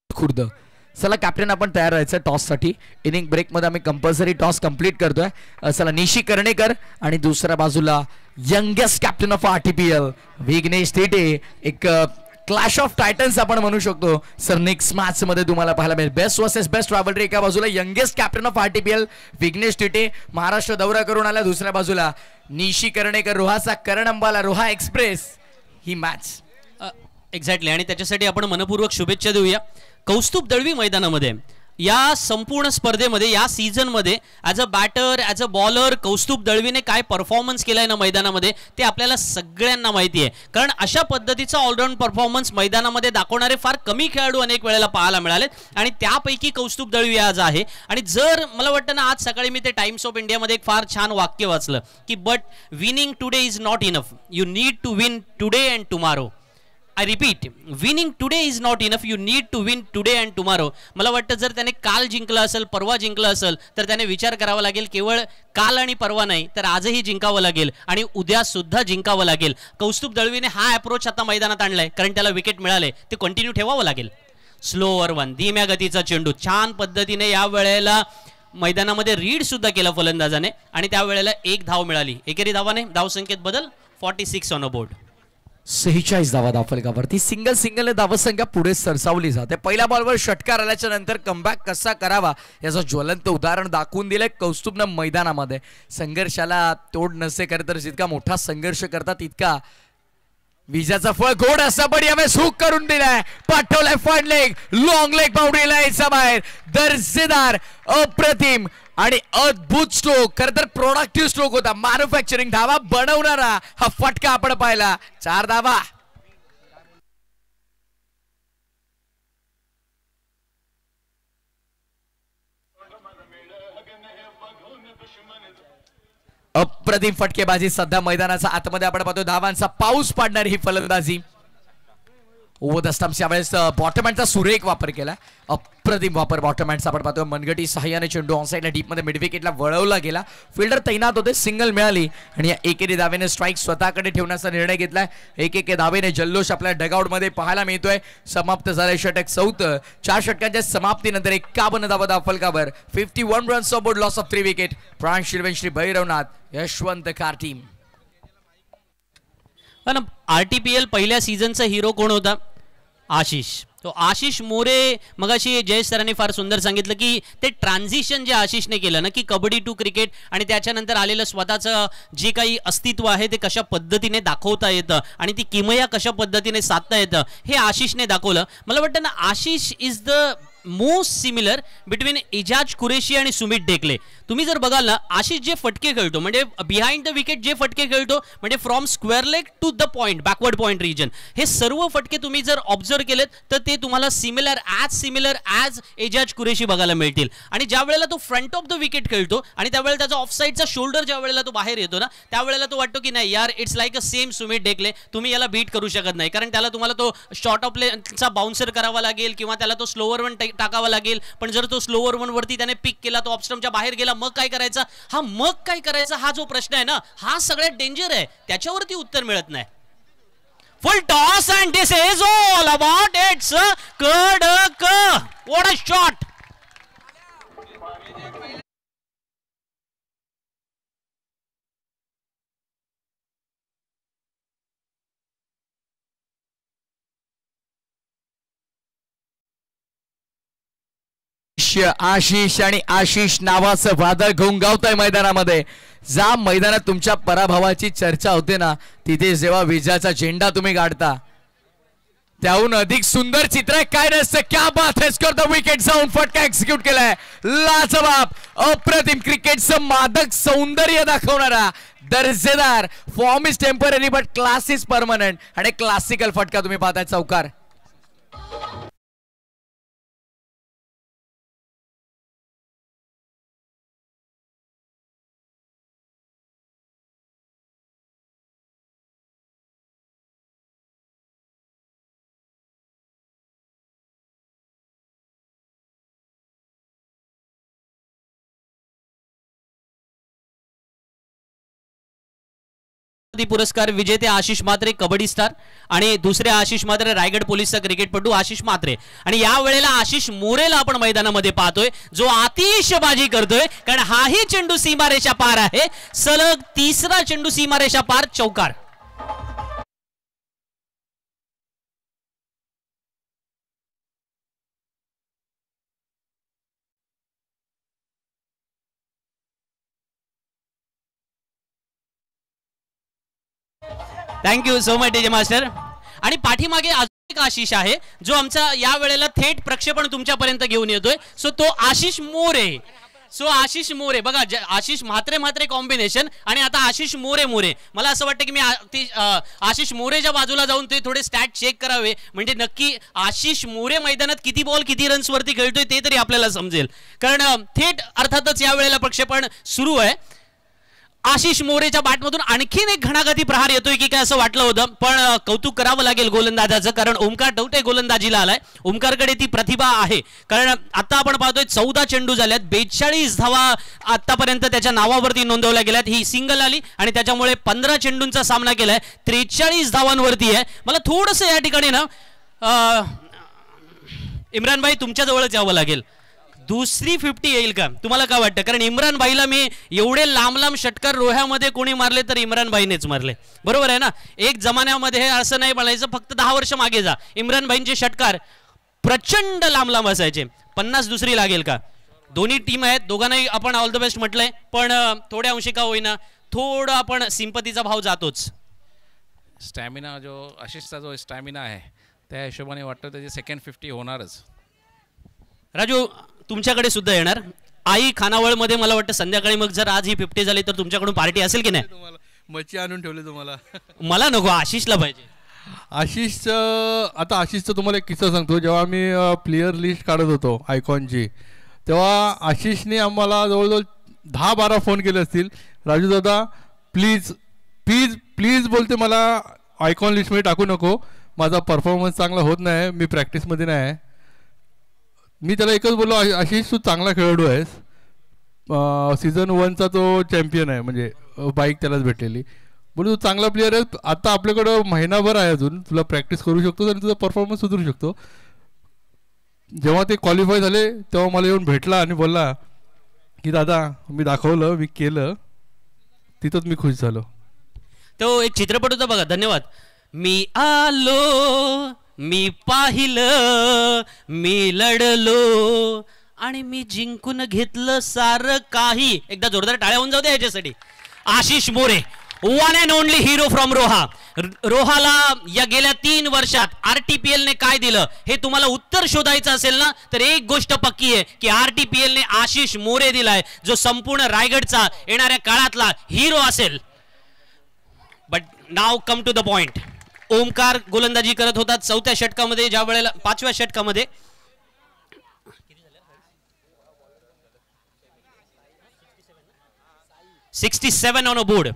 खुर्द. चला कॅप्टन आपण तयार राहायचं टॉससाठी. इनिंग ब्रेकमध्ये आम्ही कंपल्सरी टॉस कंप्लीट करतोय. चला निशी कर्णेकर आणि दुसऱ्या बाजूला youngest captain of RTPL Vighnesh Thite. एक क्लॅश ऑफ टायटन्स आपण म्हणू शकतो. सर नेक्स्ट मॅच मध्ये तुम्हाला पाहायला मिळेल बेस्ट वर्सेस बेस्ट रायव्हलरी. एका बाजूला youngest captain of RTPL Vighnesh Thite Maharashtra दौरा करून आला. दुसऱ्या बाजूला निशी कर्णेकर रोहाचा करण अंबाला रोहा एक्सप्रेस. ही मॅच एक्झॅक्टली. आणि त्याच्यासाठी आपण मनपूर्वक शुभेच्छा देऊया. कौस्तुभ दळवी मैदानामध्ये या संपूर्ण स्पर्धेमध्ये या सीझनमध्ये as a batter as a bowler Kaustubh दळवीने काय परफॉर्मन्स केलाय ना मैदानामध्ये ते आपल्याला सगळ्यांना माहिती आहे. कारण अशा पद्धतीचा ऑलराऊंड परफॉर्मन्स मैदानामध्ये दाखवणारे फार कमी खेळाडू अनेक वेळेला पाहायला मिळाले आणि त्यापैकी कौस्तुभ दळवी आज आहे. आणि जर मला वाटतं ना आज सकाळी मी ते टाइम्स ऑफ इंडियामध्ये एक फार छान वाक्य वाचलं की but winning today is not enough, you need to win today and tomorrow. I repeat, winning today is not enough, you need to win today and tomorrow. मला वाटतं जर त्याने काल जिंकलं असेल परवा जिंकलं असेल तर त्याने विचार करावा लागेल केवळ काल आणि परवा नाही तर आजही जिंकावं लागेल आणि उद्या सुद्धा जिंकावं लागेल. कौस्तुभ दळवीने हा अप्रोच आता मैदानात आणलाय कारण त्याला विकेट मिळाले ते कंटिन्यू ठेवावं लागेल. स्लोअर वन धीम्या गतीचा चेंडू छान पद्धतीने या वेळेला मैदानामध्ये रीड सुद्धा केला फलंदाजाने आणि त्यावेळेला एक धाव मिळाली. एकेरी धावाने धावसंख्येत बदल 46 ऑन अ बोर्ड. 46 धावा धावफलकावरती. सिंगल धावसंख्या पुढे सरसावली जाते. पहिल्या बॉलवर षटकार आल्याच्या नंतर कमबॅक कसा करावा याचं ज्वलंत उदाहरण दाखवून दिलंय कौस्तुभनं मैदानामध्ये. संघर्षाला तोड नसे खरं तर जितका मोठा संघर्ष करतात तितका विजाचा फळ गोड असा पण यावेळेस हुक करून दिलाय. पाठवलाय फॉर्ड लेग लॉंग लेग बाउंड्रीला यायचा बाहेर. दर्जेदार अप्रतिम आणि अद्भुत स्ट्रोक. खरं तर प्रोडक्टिव्ह स्ट्रोक होता. मॅन्युफॅक्चरिंग धावा बनवणारा हा फटका आपण पाहिला. 4 धावा. अप्रतिम फटकेबाजी सध्या मैदानाचा आतमध्ये आपण पाहतो. धावांचा पाऊस पाडणारी ही फलंदाजी. ओव्हर द स्टंप्स यावेळेस बॉटम हँडचा सुरेख वापर केला. अप्रतिम वापर बॉटम हँडचा आपण पाहतो. मनगटी सहाय्याने चेंडू ऑनसाईडला डीपमध्ये मिड विकेटला वळवला गेला. फिल्डर तैनात होते. सिंगल मिळाली आणि या एकेरी धावेने स्ट्राईक स्वतःकडे ठेवण्याचा निर्णय घेतलाय. एक धावेने जल्लोष आपल्या डगआउटमध्ये पाहायला मिळतोय. समाप्त झाले षटक 4. 4 षटकांच्या समाप्तीनंतर 51 धावा धावफलकावर. 51 runs on board. Loss of 3 wicket. प्राण शिरवेन श्री भैरवनाथ यशवंत कार टीम. पण आरटीपीएल पहिल्या सीझनचा हिरो कोण होता? आशिष. तो आशिष मोरे. मगाशी जयेश सरांनी फार सुंदर सांगितलं की ते ट्रान्झिशन जे आशिषने केलं ना की कबड्डी टू क्रिकेट आणि त्याच्यानंतर आलेलं स्वतःचं जे काही अस्तित्व आहे ते कशा पद्धतीने दाखवता येतं आणि ती किमया कशा पद्धतीने साधता येतं हे आशिषने दाखवलं. मला वाटतं ना Ashish is the most similar between Ejaz Qureshi आणि सुमित ढेकले. तुम्ही जर बघाल ना आशिष जे फटके खेळतो म्हणजे बिहाइंड द विकेट जे फटके खेळतो म्हणजे from square leg to the point backward point region हे सर्व फटके तुम्ही जर ऑब्झर्व केलेत तर ते तुम्हाला सिमिलर ॲज एजाज कुरेशी बघायला मिळतील. आणि ज्या वेळेला तो फ्रंट ऑफ द विकेट खेळतो आणि त्यावेळेला त्याचा ऑफसाईडचा शोल्डर ज्या वेळेला तो बाहेर येतो ना त्यावेळेला तो वाटतो की नाही यार it's like a same Sumit Dhekle. तुम्ही याला बीट करू शकत नाही कारण त्याला तुम्हाला तो शॉर्ट ऑफ लेनचा बाउन्सर करावा लागेल किंवा त्याला तो स्लोअर वन टाकावा लागेल. पण जर तो स्लोअर वन वरती त्याने पिक केला तो ऑफस्टम्पच्या बाहेर गेला मग काय करायचा? हा जो प्रश्न आहे ना हा सगळ्यात डेंजर आहे. त्याच्यावरती उत्तर मिळत नाही. Full toss and this is all about its कडक. What a shot. आशिष आणि आशिष नावाचं वादळ घोंगावतंय मैदानामध्ये. ज्या मैदानात तुमच्या पराभवाची चर्चा होते ना, तिथे जेव्हा विजयाचा झेंडा तुम्ही गाडता, त्याहून अधिक सुंदर चित्र काय नसतं. क्या बात है, स्कोर द विकेट जाऊन फटका एक्झिक्यूट केलाय. लाजवाब अप्रतिम क्रिकेटचं मादक सौंदर्य दाखवणारा दर्जेदार. Form is temporary but class is permanent. आणि क्लासिकल फटका तुम्ही पाहताय चौकार. पुरस्कार विजेते आशिष म्हात्रे कबड्डी स्टार आणि दुसरे आशिष म्हात्रे रायगड पोलीसचा क्रिकेटपटू आशिष म्हात्रे. आणि या वेळेला आशिष मोरेला आपण मैदानामध्ये पाहतोय, जो आतिषबाजी करतोय, कारण हाही चेंडू सीमारेषा पार आहे. सलग तिसरा चेंडू सीमारेषा पार, चौकार. Thank you so much DJ master. आणि पाठीमागे अजून एक आशिष आहे, जो आमचा या वेळेला थेट प्रक्षेपण तुमच्यापर्यंत घेऊन येतोय. सो तो आशिष मोरे. आशिष मोरे बघा, आशिष म्हात्रे म्हात्रे कॉम्बिनेशन आणि आता आशिष मोरे मोरे. मला असं वाटतं की मी आशिष मोरेच्या बाजूला जाऊन ते थोडे स्टॅट चेक करावे, म्हणजे नक्की आशिष मोरे मैदानात किती बॉल किती रन्स वरती खेळतोय ते तरी आपल्याला समजेल. कारण थेट अर्थातच या वेळेला प्रक्षेपण सुरू आहे. आशिष मोरेच्या बॅटमधून आणखीन एक घणाघाती प्रहार येतोय की काय असं वाटलं होतं, पण कौतुक करावं लागेल गोलंदाजाचं, कारण ओमकार टवटे गोलंदाजीला आलाय. ओमकारकडे ती प्रतिभा आहे, कारण आता आपण पाहतोय 14 चेंडू झाल्यात, 42 धावा आतापर्यंत त्याच्या नावावरती नोंदवल्या गेल्यात. ही सिंगल आली आणि त्याच्यामुळे 15 चेंडूंचा सामना केलाय, 43 धावांवरती आहे. मला थोडंसं या ठिकाणी ना इम्रान भाई तुमच्या जवळच यावं लागेल. दुसरी 50 येईल का तुम्हाला काय वाटतं? कारण इम्रान भाईला मी एवढे लांब लांब षटकार रोह्यामध्ये कोणी मारले तर इम्रान भाईनेच मारले, बरोबर आहे ना. एक जमान्यामध्ये हे असं नाही म्हणायचं, फक्त 10 वर्ष मागे जा, इम्रान भाईंचे षटकार प्रचंड लांब लांब असायचे. 50 दुसरी लागेल का? दोन्ही टीम आहेत, दोघांनाही आपण ऑल द बेस्ट म्हटलंय, पण थोड्या अंशी का होईना थोडं आपण सिंपतीचा भाव जातोच. स्टॅमिना जो आशिषचा जो स्टॅमिना आहे त्या हिशोबाने वाटतं त्याची सेकंड 50 होणारच. राजू तुमच्याकडे सुद्धा येणार आई खानावळमध्ये. मला वाटतं संध्याकाळी मग जर आज ही 50 झाली तर तुमच्याकडून पार्टी असेल की नाही? तुम्हाला मच्छी आणून ठेवली तुम्हाला. मला नको, आशिषला पाहिजे. आशिषचं तुम्हाला एक किस्सा सांगतो. जेव्हा आम्ही प्लेयर लिस्ट काढत होतो आयकॉनची, तेव्हा आशिषने आम्हाला जवळजवळ 10-12 फोन केले असतील. राजू दादा प्लीज प्लीज प्लीज बोलते, मला आयकॉन लिस्टमध्ये टाकू नको, माझा परफॉर्मन्स चांगला होत नाही, मी प्रॅक्टिसमध्ये नाही आहे. मी त्याला एकच बोललो, आशिष तू चांगला खेळाडू आहेस, सीझन 1चा तो चॅम्पियन आहे, म्हणजे बाईक त्यालाच भेटलेली. बोलू तू चांगला प्लेअर आहे, आता आपल्याकडं महिनाभर आहे अजून, तुला प्रॅक्टिस करू शकतो आणि तुझा परफॉर्मन्स सुधारू शकतो. जेव्हा ते क्वालिफाय झाले तेव्हा मला येऊन भेटला आणि बोलला की दादा मी दाखवलं, मी केलं. तिथंच मी खुश झालो. तो एक चित्रपट होता बघा, धन्यवाद. मी आलो, मी पाहिलं, मी लढलो आणि मी जिंकून घेतलं सारं काही. एकदा जोरदार टाळ्या होऊन जाऊ दे ह्याच्यासाठी. Ashish More, one and only hero from Roha. Rohala या गेल्या 3 वर्षात RTPL ने काय दिलं हे तुम्हाला उत्तर शोधायचं असेल ना, तर एक गोष्ट पक्की आहे की RTPL ने आशिष मोरे दिलाय, जो संपूर्ण रायगडचा येणाऱ्या काळातला हिरो असेल. But now come to the point. Omkar गोलंदाजी करत होता 4थ्या षटकामध्ये, ज्या वेळेला 5व्या षटकामध्ये 67 ऑन अ बोर्ड.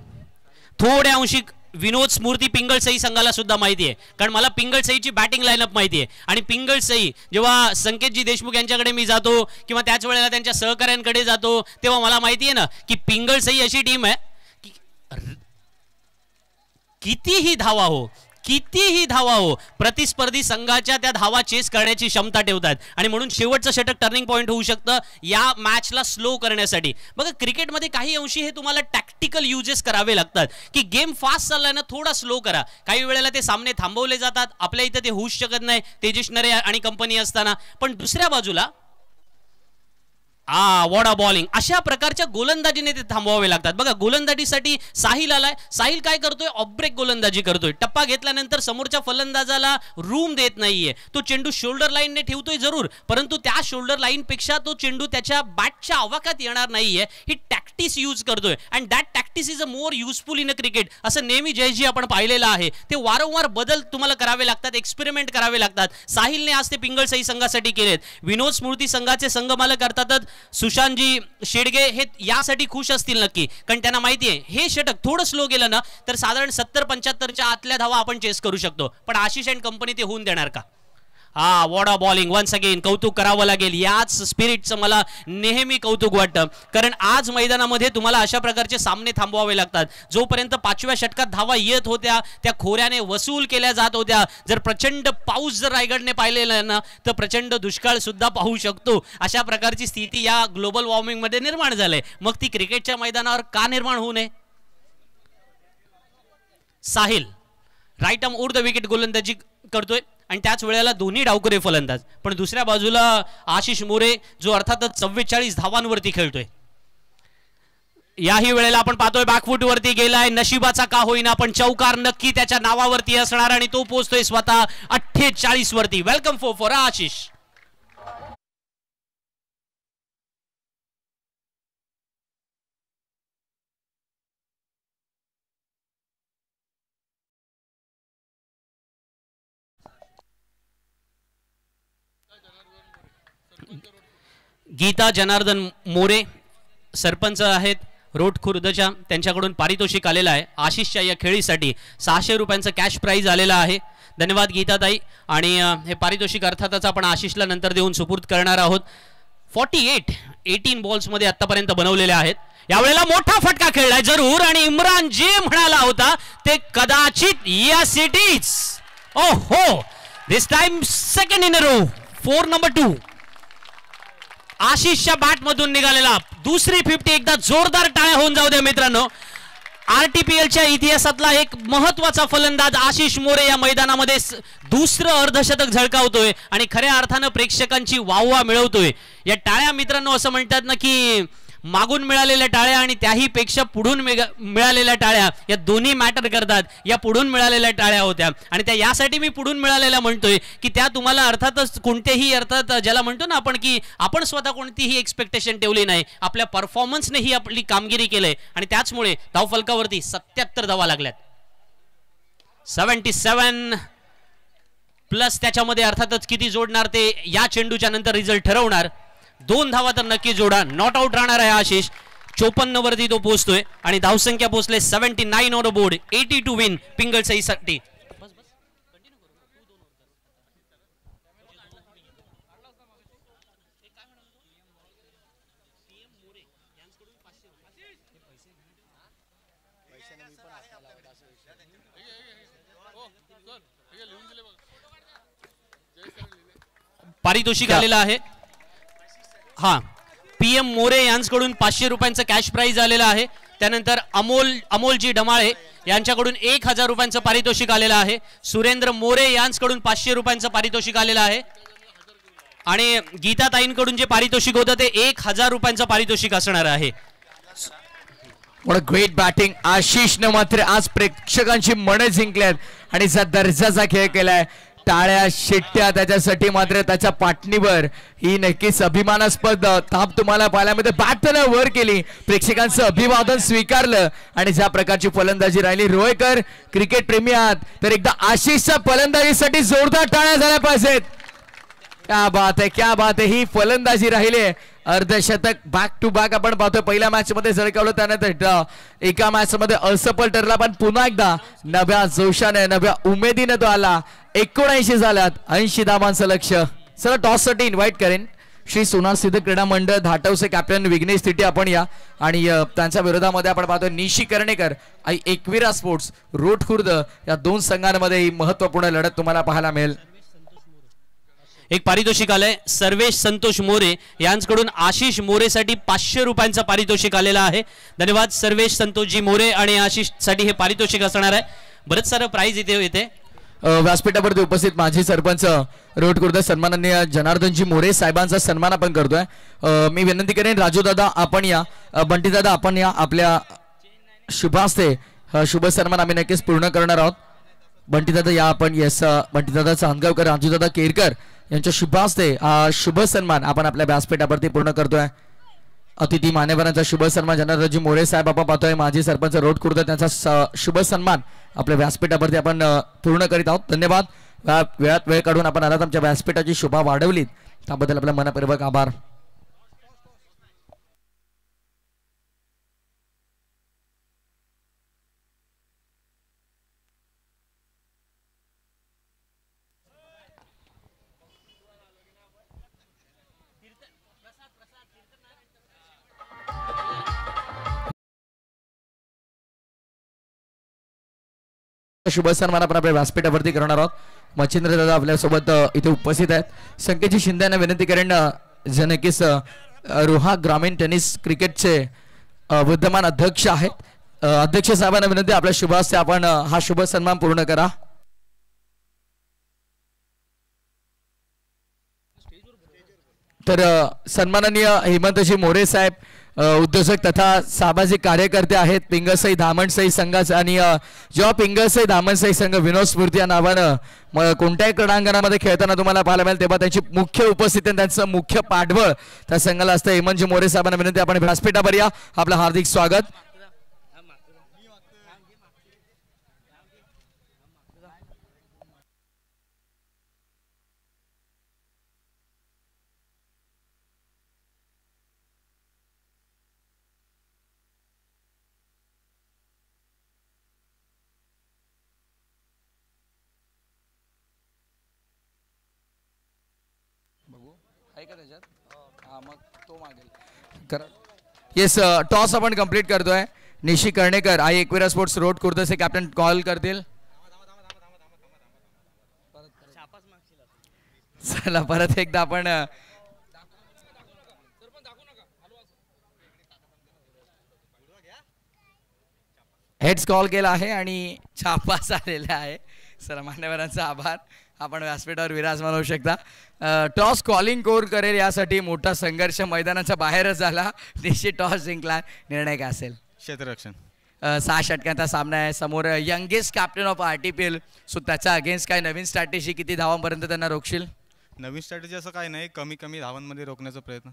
थोड्या अंशी विनोद स्मृती पिंगळसई संघाला सुद्धा माहिती आहे, कारण मला पिंगळसईची बॅटिंग लाईनअप माहिती आहे. आणि पिंगळसई जेव्हा संकेतजी देशमुख यांच्याकडे मी जातो किंवा त्याच वेळेला त्यांच्या सहकाऱ्यांकडे जातो, तेव्हा मला माहिती आहे ना की पिंगळसई अशी टीम आहे की कितीही धावा हो प्रतिस्पर्धी संघाच्या त्या धावा चेस करण्याची क्षमता ठेवतात. आणि म्हणून शेवटचं षटक टर्निंग पॉईंट होऊ शकतं या मॅचला स्लो करण्यासाठी. बघा क्रिकेटमध्ये काही अंशी हे तुम्हाला टॅक्टिकल युजेस करावे लागतात की गेम फास्ट चाललाय ना, थोडा स्लो करा. काही वेळेला ते सामने थांबवले जातात, आपल्या इथं ते होऊच शकत नाही तेजस नरे आणि कंपनी असताना. पण दुसऱ्या बाजूला वॉडा बॉलिंग अशा प्रकारच्या गोलंदाजीने ते थांबवावे लागतात. बघा गोलंदाजीसाठी साहिल आलाय. साहिल काय करतोय? ऑफ ब्रेक गोलंदाजी करतोय. टप्पा घेतल्यानंतर समोरच्या फलंदाजाला रूम देत नाहीये. तो चेंडू शोल्डर लाईनने ठेवतोय जरूर, परंतु त्या शोल्डर लाईन पेक्षा तो चेंडू त्याच्या बॅटच्या आवाकात येणार नाहीये. ही टॅक्टिस यूज करतोय and that tactics is a more useful in a cricket. असं नेहमी जयजी आपण पाहिलेलं आहे. ते वारंवार बदल तुम्हाला करावे लागतात, एक्सपेरिमेंट करावे लागतात. साहिलने आज ते पिंगळसई संघासाठी केलेत. विनोद स्मृती संघाचे संघमालक अर्थातच सुशांतजी शेडगे हे यासाठी खुश असतील नक्की, कारण त्यांना माहिती आहे हे षटक थोडं स्लो गेलं ना तर साधारण 70-75च्या आतल्या धावा आपण चेस करू शकतो. पण आशिष अँड कंपनी ते होऊन देणार का? वॉडा बॉलिंग वन्स अगेन कौतुक करावं लागेल. याच स्पिरिटचं मला नेहमी कौतुक वाटतं, कारण आज मैदानामध्ये तुम्हाला अशा प्रकारचे सामने थांबवावे लागतात. जोपर्यंत 5व्या षटकात धावा येत होत्या त्या खोऱ्याने वसूल केल्या जात होत्या. जर प्रचंड पाऊस जर रायगडने पाहिलेला ना तर प्रचंड दुष्काळ सुद्धा पाहू शकतो. अशा प्रकारची स्थिती या ग्लोबल वॉर्मिंग मध्ये निर्माण झाली. मग ती क्रिकेटच्या मैदानावर का निर्माण होऊ नये? Sahil right arm over the wicket गोलंदाजी करतोय आणि त्याच वेळेला दोन्ही डावकरे फलंदाज. पण दुसऱ्या बाजूला आशिष मोरे जो अर्थातच 44 धावांवरती खेळतोय. याही वेळेला आपण पाहतोय बॅकफुट वरती गेलाय. नशिबाचा का होईना पण चौकार नक्की त्याच्या नावावरती असणार आणि तो पोहोचतोय स्वतः 48 वरती. Welcome for Ashish. गीता जनार्दन मोरे सरपंच आहेत रोड खुर्दच्या, त्यांच्याकडून पारितोषिक आलेलं आहे. आशिषच्या या खेळीसाठी 600 रुपयांचं कॅश प्राइज आलेलं आहे. धन्यवाद गीताताई. आणि हे पारितोषिक अर्थातच आपण आशिषला नंतर देऊन सुपूर्द करणार आहोत. 18 बॉल्स मध्ये आतापर्यंत बनवलेले आहेत. यावेळेला मोठा फटका खेळलाय जरूर आणि इम्रान जे म्हणाला होता ते कदाचित यस इट इज. ओहो, this time second in a row. 4 number 2 आशिषच्या बॅट मधून निघालेला दुसरी 50. एकदा जोरदार टाळ्या होऊन जाऊ द्या मित्रांनो. आरटीपीएलच्या इतिहासातला एक महत्वाचा फलंदाज आशिष मोरे या मैदानामध्ये दुसरं अर्धशतक झळकावतोय आणि खऱ्या अर्थानं प्रेक्षकांची वाहवा मिळवतोय. या टाळ्या मित्रांनो असं म्हणतात ना की मागून मिळालेल्या टाळ्या आणि त्याही पेक्षा पुढून मिळालेल्या टाळ्या या दोन्ही मॅटर करतात. या पुढून मिळालेल्या टाळ्या होत्या आणि त्या यासाठी मी पुढून मिळालेल्या म्हणतोय की त्या तुम्हाला अर्थातच कोणतेही अर्थात ज्याला म्हणतो ना आपण की आपण स्वतः कोणतीही एक्सपेक्टेशन ठेवली नाही, आपल्या परफॉर्मन्सने ही आपली कामगिरी केली आणि त्याचमुळे धावफलकावरती 77 धावा लागल्यात. 77 प्लस त्याच्यामध्ये अर्थातच किती जोडणार ते या चेंडूच्या नंतर रिझल्ट ठरवणार. 2 धावा तर नक्की जोडा. नॉट आउट राहणार आहे आशिष. 54 वरती तो पोहोचतोय आणि धावसंख्या पोहोचले 79 ऑन बोर्ड. 82 विन पिंगळसईसाठी. पारितोषिक आलेलं आहे. PM मोरे यांच्याकडून 500 रुपयांचं कॅश प्राइज आलेलं आहे. त्यानंतर अमोलजी डमाळे यांच्याकडून 1000 रुपयांचं पारितोषिक आलेलं आहे. सुरेंद्र मोरे यांच्याकडून 500 रुपयांचं पारितोषिक आलेलं आहे आणि गीताताईंकडून जे पारितोषिक होतं ते 1000 रुपयांचं पारितोषिक असणार आहे. What a great batting. आशिषने मात्र आज प्रेक्षकांची मने जिंकल्यात आणि जा दर्जाचा खेळ केलाय. टाळ्या शिट्ट्या त्याच्यासाठी मात्र त्याच्या पाठणीवर ही नक्कीच अभिमानास्पद थाप तुम्हाला पाहायला मिळते. बॅटनं वर केली, प्रेक्षकांचं अभिवादन स्वीकारलं आणि ज्या प्रकारची फलंदाजी राहिली. रोयकर क्रिकेट प्रेमी आहात तर एकदा आशिषच्या फलंदाजीसाठी जोरदार टाळ्या झाल्या पाहिजेत. क्या बात आहे, क्या बात आहे. ही फलंदाजी राहिली. अर्धशतक बॅक टू बॅक आपण पाहतोय. पहिल्या मॅच मध्ये झळकावलं, त्यानंतर एका मॅच मध्ये असफल ठरला, पण पुन्हा एकदा नव्या जोशाने नव्या उमेदीने तो आला. 79 झाल्यात. 80 धावांचं लक्ष. चला टॉससाठी इन्व्हाइट करेन श्री सोनार सिद्ध क्रीडा मंडळ धाटवचे कॅप्टन विघ्नेश तिटे आपण या आणि त्यांच्या विरोधामध्ये आपण पाहतोय निशी कर्णेकर आणि एकविरा स्पोर्ट्स रोड खुर्द या 2 संघांमध्ये ही महत्वपूर्ण लढत तुम्हाला पाहायला मिळेल. एक पारितोषिक आलंय सर्वेश संतोष मोरे यांच्याकडून आशिष मोरेसाठी 500 रुपयांचं पारितोषिक आलेलं आहे. धन्यवाद सर्वेश संतोषजी मोरे आणि आशिष साठी हे पारितोषिक असणार आहे. बरंच सारं प्राइज इथे येते. व्यासपीठावरती उपस्थित माजी सरपंच रोड खुर्द सन्माननीय जनार्दनजी मोरे साहेबांचा सन्मान आपण करतोय. मी विनंती करेन राजू दादा आपण या, बंटी दादा आपण या, आपल्या शुभास्ते शुभ सन्मान आम्ही नक्कीच पूर्ण करणार आहोत. बंटी दादा या आपण. येस बंटी दादा चांदगावकर राजू दादा केरकर यांच्या शुभास्ते शुभ सन्मान आपण आपल्या व्यासपीठावरती पूर्ण करतोय. अतिथी मान्यवरांचा शुभ सन्मान जनार्दनजी मोरे साहेब आपण पाहतोय. माजी सरपंच रोड खुर्द त्यांचा शुभ सन्मान आपल्या व्यासपीठावरती आपण पूर्ण करीत आहोत. धन्यवाद. वेळात वेळ काढून आपण आलात आमच्या व्यासपीठाची शोभा वाढवलीत त्याबद्दल आपला मनपूर्वक आभार. शुभ सन्मान आपण आपल्या व्यासपीठावरती करणार आहोत. मच्छिंद्र दादा आपल्यासोबत इथे उपस्थित आहेत. संकेतजी शिंदे यांना विनंती करेन जे नक्कीच रोहा ग्रामीण टेनिस क्रिकेटचे विद्यमान अध्यक्ष आहेत. अध्यक्ष साहेबांना विनंती आपल्या शुभ हस्ते आपण हा शुभ सन्मान पूर्ण करा. तर सन्माननीय हेमंतजी मोरे साहेब उद्योजक तथा सामाजिक कार्यकर्ते आहेत. पिंगळसई धामणसई संघाचे आणि जेव्हा पिंगळसई धामणसई संघ विनोद स्मृती या नावानं कोणत्याही क्रीडांगणामध्ये खेळताना तुम्हाला पाहायला मिळेल तेव्हा त्यांची मुख्य उपस्थिती आणि त्यांचं मुख्य पाठबळ त्या संघाला असतं. हेमंतजी मोरे साहेबांना विनंती आपण व्यासपीठावर या. आपलं हार्दिक स्वागत. येस टॉस आपण कंप्लीट करतोय. निशी कर्णेकर आई एकविरा स्पोर्ट्स रोड खुर्दचे कॅप्टन कॉल करतील. चला परत एकदा आपण हेड्स कॉल केला आहे आणि छापास आलेला आहे. सर मान्यवरांचा आभार. आपण व्यासपीठावर विराजमान होऊ शकता. टॉस कॉलिंग कोर करेल यासाठी मोठा संघर्ष मैदानाच्या बाहेरच झाला. निश्चित टॉस जिंकला. निर्णय काय असेल? क्षेत्ररक्षण. 6 षटकांचा सामना आहे. समोर youngest captain of RTPL. So त्याच्या अगेन्स्ट काय नवीन स्ट्रॅटेजी, किती धावांपर्यंत त्यांना रोखशील? नवीन स्ट्रॅटेजी असं काय नाही, कमी धावांमध्ये रोखण्याचा प्रयत्न.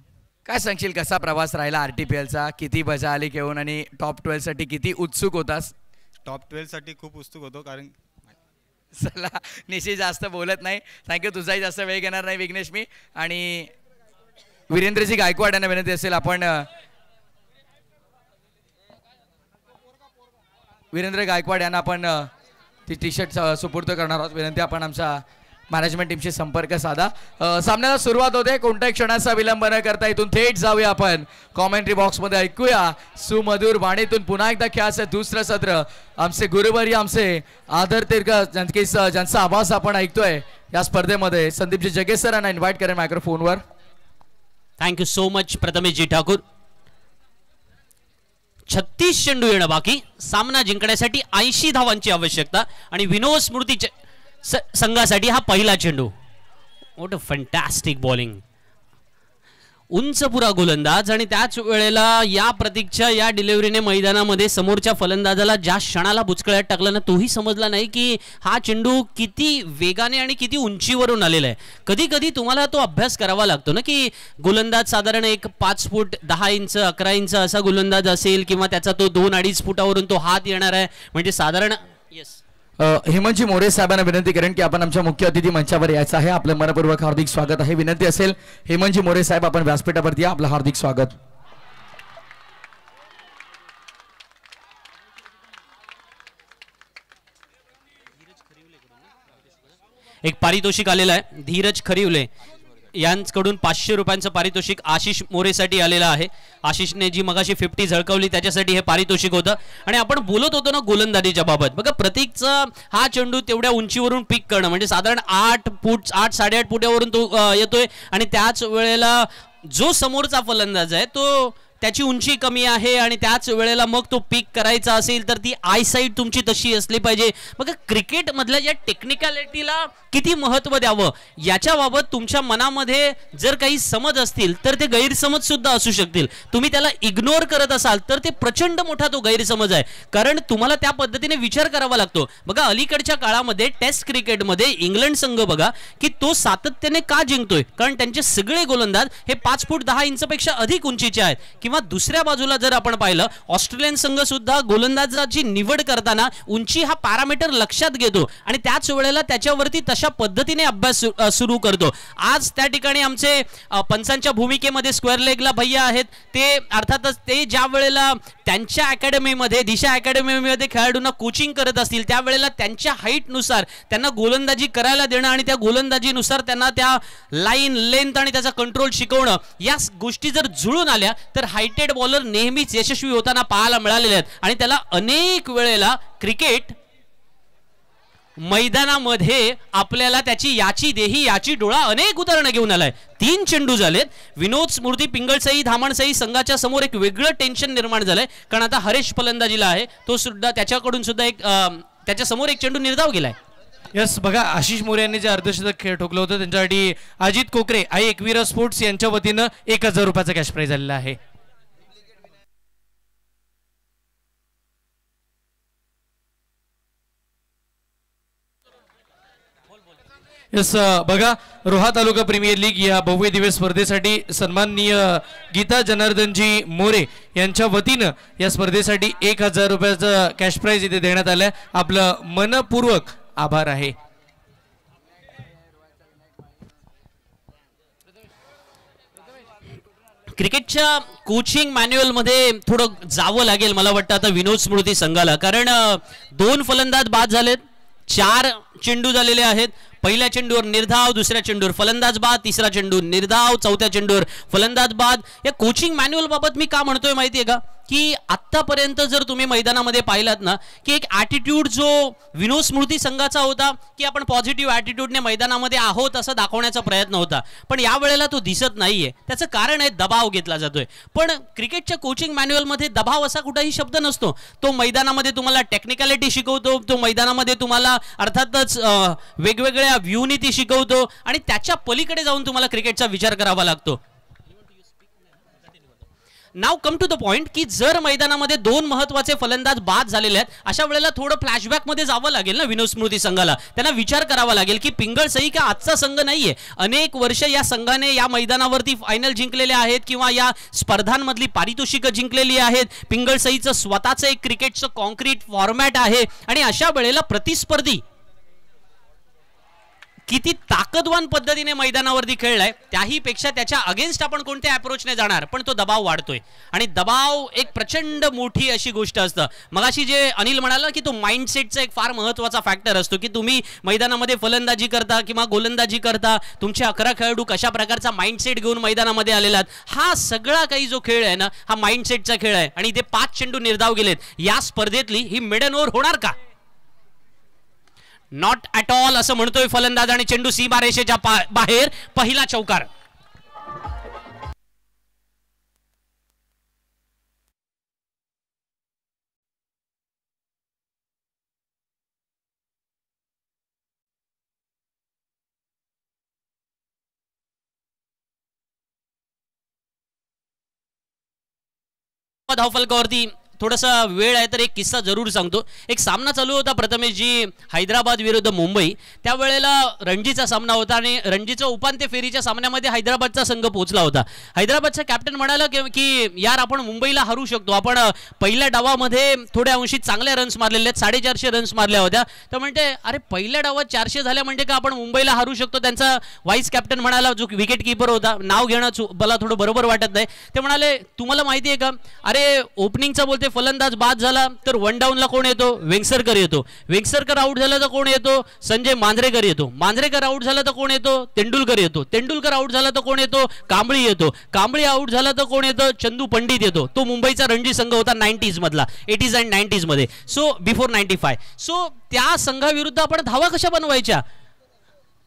काय सांगशील कसा प्रवास राहिला RTPLचा? किती मजा आली घेऊन आणि टॉप 12 साठी किती उत्सुक होतास? टॉप 12 साठी खूप उत्सुक होतो कारण चला निशी जास्त बोलत नाही. थँक्यू. तुझाही जास्त वेळ घेणार नाही विघ्नेश मी. आणि वीरेंद्रजी गायकवाड यांना विनंती असेल आपण वीरेंद्र गायकवाड यांना आपण ती टी-शर्ट सुपूर्द करणार आहोत. विनंती आपण आमच्या मॅनेजमेंट टीमशी संपर्क साधा. सामन्याला सुरुवात होते. कोणत्याही क्षणाचा विलंब न करता इथून थेट जाऊया आपण कॉमेंट्री बॉक्समध्ये. ऐकूया सुमधुर वाणीतून पुन्हा एकदा खेळाचं दुसरं सत्र. आमचे गुरुवर्य आमचे आदर ज्यांचा आवाज आपण ऐकतोय या स्पर्धेमध्ये संदीपजी जगे सर यांना इन्व्हाइट करेन मायक्रोफोनवर. थँक्यू सो मच प्रथमेशजी ठाकूर. 36 चेंडू येणं बाकी. सामना जिंकण्यासाठी 80 धावांची आवश्यकता आणि विनोद स्मृती संघासाठी हा पहिला चेंडू. What a fantastic bowling. उंच पुरा गोलंदाज आणि त्याच वेळेला या प्रतीकच्या या डिलिव्हरीने मैदानामध्ये समोरच्या फलंदाजाला ज्या क्षणाला बुचकळ्यात टाकलं ना, तोही समजला नाही की हा चेंडू किती वेगाने आणि किती उंचीवरून आलेला आहे. कधी कधी तुम्हाला तो अभ्यास करावा लागतो ना की गोलंदाज साधारण एक 5 फूट 10 इंच 11 इंच असा गोलंदाज असेल किंवा त्याचा तो 2-2.5 फुटावरून तो हात येणार आहे म्हणजे साधारण. येस हेमंतजी मोरे साहेबांना विनंती करेन की आपण आमच्या मुख्य अतिथी मंचावर यायचं आहे. आपलं मनपूर्वक हार्दिक स्वागत आहे. विनंती असेल हेमंतजी मोरे साहेब आपण व्यासपीठावरती या. आपलं हार्दिक स्वागत. एक पारितोषिक आलेलं आहे. धीरज खरिवले यांकडून 500 रुपयांचं पारितोषिक आशिष मोरेसाठी आलेलं आहे. आशिषने जी मगाशी 50 झळकवली त्याच्यासाठी हे पारितोषिक होतं. आणि आपण बोलत होतो ना गोलंदाजीच्या बाबत. बघा प्रतीकचा हा चेंडू तेवढ्या उंचीवरून पिक करणं म्हणजे साधारण 8 फूट 8-8.5 फुटावरून तो येतोय आणि त्याच वेळेला जो समोरचा फलंदाज आहे तो त्याची उंची कमी आहे आणि त्याच वेळेला मग तो पिक करायचा असेल तर ती आय साईट तुमची तशी असली पाहिजे. मग क्रिकेट मधल्या या टेक्निकॅलिटीला किती महत्व द्यावं याच्याबाबत तुमच्या मनामध्ये जर काही समज असतील तर ते गैरसमज सुद्धा असू शकतील. तुम्ही त्याला इग्नोर करत असाल तर ते प्रचंड मोठा तो गैरसमज आहे, कारण तुम्हाला त्या पद्धतीने विचार करावा लागतो. बघा अलीकडच्या काळामध्ये टेस्ट क्रिकेटमध्ये इंग्लंड संघ बघा की तो सातत्याने का जिंकतोय, कारण त्यांचे सगळे गोलंदाज हे 5 फूट 10 इंचपेक्षा अधिक उंचीचे आहेत. किंवा दुसऱ्या बाजूला जर आपण पाहिलं ऑस्ट्रेलियन संघ सुद्धा गोलंदाजाची निवड करताना उंची हा पॅरामीटर लक्षात घेतो आणि त्याच वेळेला त्याच्यावरती तशा पद्धतीने अभ्यास सुरू करतो. आज त्या ठिकाणी आमचे पंचांच्या भूमिकेमध्ये स्क्वेअर लेगला भैया आहेत, ते अर्थातच ते ज्या वेळेला त्यांच्या अकॅडमीमध्ये दिशा अकॅडमीमध्ये खेळाडूंना कोचिंग करत असतील त्यावेळेला त्यांच्या हाईटनुसार त्यांना गोलंदाजी करायला देणं आणि त्या गोलंदाजीनुसार त्यांना त्या लाईन लेंथ आणि त्याचा कंट्रोल शिकवणं, या गोष्टी जर जुळून आल्या तर हायटेड बॉलर नेहमीच यशस्वी होताना पाहायला मिळालेले आहेत. आणि त्याला अनेक वेळेला क्रिकेट मैदानामध्ये आपल्याला त्याची याची देही याची डोळा अनेक उदाहरणं घेऊन आलाय. 3 चेंडू झालेत. विनोद स्मृती पिंगळसई धामणसई संघाच्या समोर एक वेगळं टेन्शन निर्माण झालंय, कारण आता हरेश फलंदाजीला आहे, तो सुद्धा त्याच्याकडून सुद्धा एक त्याच्या समोर एक चेंडू निर्धाव गेलाय. यस बघा आशिष मोरे यांनी जे अर्धशतक खेळ ठोकलं होतं त्यांच्यासाठी अजित कोकरे आई एकविरा स्पोर्ट्स यांच्या वतीनं 1000 रुपयाचा कॅश प्राइज आलेला आहे. यस बघा रोहा तालुका प्रीमियर लीग या भव्य दिव्य स्पर्धेसाठी सन्माननीय गीता जनार्दनजी मोरे यांच्या वतीनं या स्पर्धेसाठी 1000 रुपयाचं कॅश प्राइज इथे देण्यात आलंय. आपलं मनपूर्वक आभार आहे. क्रिकेटच्या कोचिंग मॅन्युअल मध्ये थोडं जावं लागेल मला वाटतं आता विनोद स्मृती संघाला, कारण 2 फलंदाज बाद झालेत, 4 चेंडू झालेले आहेत. पहिल्या चेंडूवर निर्धाव, दुसऱ्या चेंडूवर फलंदाज बाद, तिसरा चेंडू निर्धाव, चौथ्या चेंडूवर फलंदाज बाद. या कोचिंग मॅन्युअल बाबत मी का म्हणतोय माहितीये का, की आतापर्यंत जर तुम्ही मैदानामध्ये पाहिलात ना की एक ॲटिट्यूड जो विनोद स्मृती संघाचा होता की आपण पॉझिटिव्ह ॲटिट्यूडने मैदानामध्ये आहोत असं दाखवण्याचा प्रयत्न होता, पण यावेळेला तो दिसत नाहीये. त्याचं कारण आहे दबाव घेतला जातोय. पण क्रिकेटच्या कोचिंग मॅन्युअलमध्ये दबाव असा कुठलाही शब्द नसतो. तो मैदानामध्ये तुम्हाला टेक्निकॅलिटी शिकवतो, तो मैदानामध्ये तुम्हाला अर्थातच वेगवेगळ्या व्ह्यूनी ती शिकवतो आणि त्याच्या पलीकडे जाऊन तुम्हाला क्रिकेटचा विचार करावा लागतो. नाव कम टू द पॉइंट की जर मैदानामध्ये 2 महत्वाचे फलंदाज बाद झालेले आहेत अशा वेळेला थोडं फ्लॅशबॅक मध्ये जावं लागेल ना विनोद स्मृती संघाला. त्यांना विचार करावा लागेल की पिंगळसई का आजचा संघ नाहीये. अनेक वर्ष या संघाने या मैदानावरती फायनल जिंकलेले आहेत किंवा या स्पर्धांमधली पारितोषिकं जिंकलेली आहेत. पिंगळसईचं स्वतःचं एक क्रिकेटचं कॉन्क्रीट फॉर्मॅट आहे आणि अशा वेळेला प्रतिस्पर्धी किती ताकदवान पद्धतीने मैदानावरती खेळलाय त्याही पेक्षा त्याच्या अगेन्स्ट आपण कोणत्या अप्रोचने जाणार, पण तो दबाव वाढतोय आणि दबाव एक प्रचंड मोठी अशी गोष्ट असतं. मगाशी जे अनिल म्हणाला की तो माइंडसेटचा एक फार महत्त्वाचा फॅक्टर असतो की तुम्ही मैदानामध्ये फलंदाजी करता किंवा गोलंदाजी करता, तुमचे 11 खेळाडू कशा प्रकारचा माइंडसेट घेऊन मैदानामध्ये आलेला आहेत. हा सगळा काही जो खेळ आहे ना हा माइंडसेटचा खेळ आहे आणि ते 5 चेंडू निर्धाव गेलेत. या स्पर्धेतली ही मिडन ओव्हर होणार का? नॉट ॲट ऑल असं म्हणतोय फलंदाज आणि चेंडू सीमारेषेच्या बाहेर. पहिला चौकार. धावफलकावरती थोडासा वेळ आहे तर एक किस्सा जरूर सांगतो. एक सामना चालू होता प्रथमेश जी हैदराबाद विरुद्ध मुंबई. त्यावेळेला रणजीचा सामना होता आणि रणजीच्या उपांत्य फेरीच्या सामन्यामध्ये हैदराबादचा संघ पोहोचला होता. हैदराबादचा कॅप्टन म्हणाला की यार आपण मुंबईला हरू शकतो, आपण पहिल्या डावामध्ये थोड्या अंशी चांगल्या रन्स मारलेले आहेत, 450 रन्स मारल्या होत्या. तर म्हणते अरे पहिल्या डावात 400 झाल्या म्हणजे का आपण मुंबईला हरू शकतो. त्यांचा व्हाईस कॅप्टन म्हणाला जो विकेट किपर होता, नाव घेणं मला थोडं बरोबर वाटत नाही, ते म्हणाले तुम्हाला माहिती आहे का अरे ओपनिंगचा बोलते फलंदाज बाद झाला तर 1 डाऊनला कोण येतो? वेंगसरकर येतो. वेंगसरकर आउट झाला तर कोण येतो? संजय मांजरेकर येतो. मांजरेकर आउट झाला तर कोण येतो? तेंडुलकर येतो. तेंडुलकर आउट झाला तर कोण येतो? कांबळी येतो. कांबळी आउट झाला तर कोण येतो? चंदू पंडित येतो. तो मुंबईचा रणजी संघ होता 90s मधला, 80s अँड 90s मध्ये, सो बिफोर 95. सो त्या संघाविरुद्ध आपण धावा कशा बनवायच्या?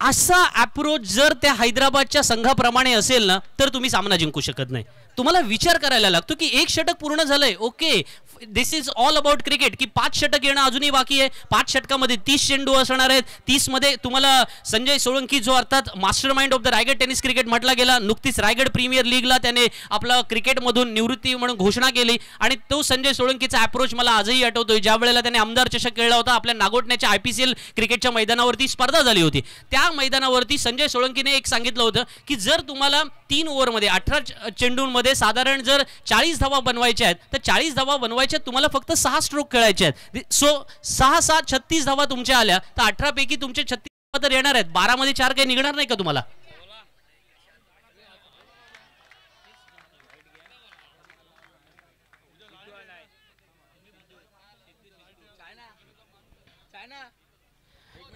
असा अप्रोच जर त्या हैदराबादच्या संघाप्रमाणे असेल ना तर तुम्ही सामना जिंकू शकत नाही. तुम्हाला विचार करायला लागतो की एक षटक पूर्ण झालंय, okay, this is all about cricket, की 5 षटक येणं अजूनही बाकी आहे. 5 षटकामध्ये 30 चेंडू असणार आहेत. 30 मध्ये तुम्हाला संजय सोळंकी, जो अर्थात master mind of the Raigad tennis cricket म्हटला गेला, नुकतीच रायगड प्रीमियर लीगला त्याने आपलं क्रिकेटमधून निवृत्ती म्हणून घोषणा केली. आणि तो संजय सोळंकीचा अप्रोच मला आजही आठवतोय, ज्या वेळेला त्याने आमदार चषक खेळला होता, आपल्या नागोठण्याच्या IPCL क्रिकेटच्या मैदानावरती स्पर्धा झाली होती. त्या मैदानावरती संजय सोळंकीने एक सांगितलं होतं की जर तुम्हाला 3 ओव्हरमध्ये 18 चेंडूंमध्ये साधारण जर 40 धावा बनवायच्या आहेत तर 40 धावा बनवायच्या तुम्हाला फक्त 6 स्ट्रोक खेळायचे आहेत. सो 6 36 धावा तुमच्या आल्या तर 18 पैकी तुमचे 36 धावा तर येणार आहेत. 12 मध्ये 4 काही निघणार नाही का तुम्हाला?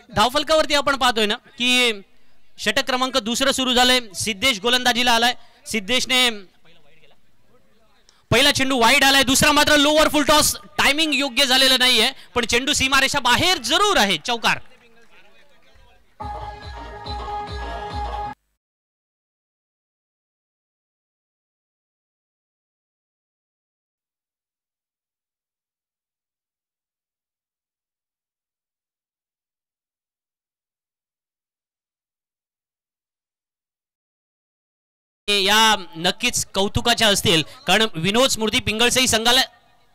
धावफलकावरती आपण पाहतोय ना की षटक क्रमांक 2 सुरू झालंय. सिद्धेश गोलंदाजीला आलाय. सिद्धेशने पहिला चेंडू वाईड आलाय, दुसरा मात्र लोअर फुल टॉस. टायमिंग योग्य झालेलं नाहीये पण चेंडू सीमारेषा बाहेर जरूर आहे. चौकार. या नक्कीच कौतुकाच्या असतील, कारण विनोद स्मृती पिंगळसई संघाला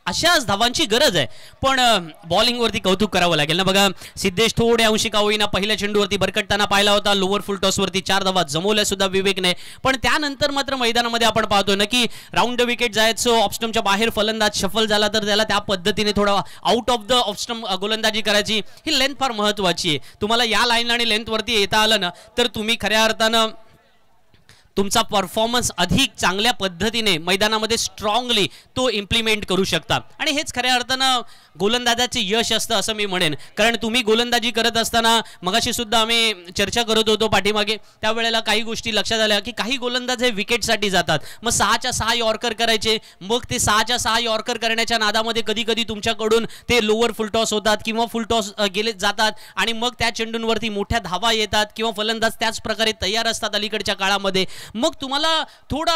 अशाच धावांची गरज आहे. पण बॉलिंगवरती कौतुक करावं लागेल ना. बघा, सिद्धेश थोड्या अंशी का होईना पहिल्या चेंडूवरती भरकटताना पाहिला होता. लोअर फुल टॉसवरती 4 धावा जमवल्या सुद्धा विवेकने. पण त्यानंतर मात्र मैदानामध्ये आपण पाहतोय ना की राऊंड द विकेट जायचं, ऑफस्टम्पच्या बाहेर फलंदाज शफल झाला तर त्याला त्या पद्धतीने थोडा आउट ऑफ द ऑफस्टम्प गोलंदाजी करायची. ही लेंथ फार महत्वाची आहे. तुम्हाला या लाईन आणि लेंथवरती येता आलं ना तर तुम्ही खऱ्या अर्थानं तुमचा परफॉर्मन्स अधिक चांगल्या पद्धतीने मैदानामध्ये स्ट्रॉंगली तो इम्प्लिमेंट करू शकता. आणि हेच खऱ्या अर्थानं गोलंदाजाचे यश असतं असं मी म्हणेन. कारण तुम्ही गोलंदाजी करत असताना मगाशी सुद्धा आम्ही चर्चा करत होतो पाठीमागे, त्यावेळेला काही गोष्टी लक्षात आल्या की काही गोलंदाज हे विकेटसाठी जातात. मग 6च्या 6 यॉर्कर करायचे, मग ते 6च्या 6 यॉर्कर करण्याच्या नादामध्ये कधी कधी तुमच्याकडून ते लोअर फुल टॉस होतात किंवा फुल टॉस गेले जातात आणि मग त्या चेंडूंवरती मोठ्या धावा येतात किंवा फलंदाज त्याच प्रकारे तयार असतात अलीकडच्या काळामध्ये. मग तुम्हाला थोडा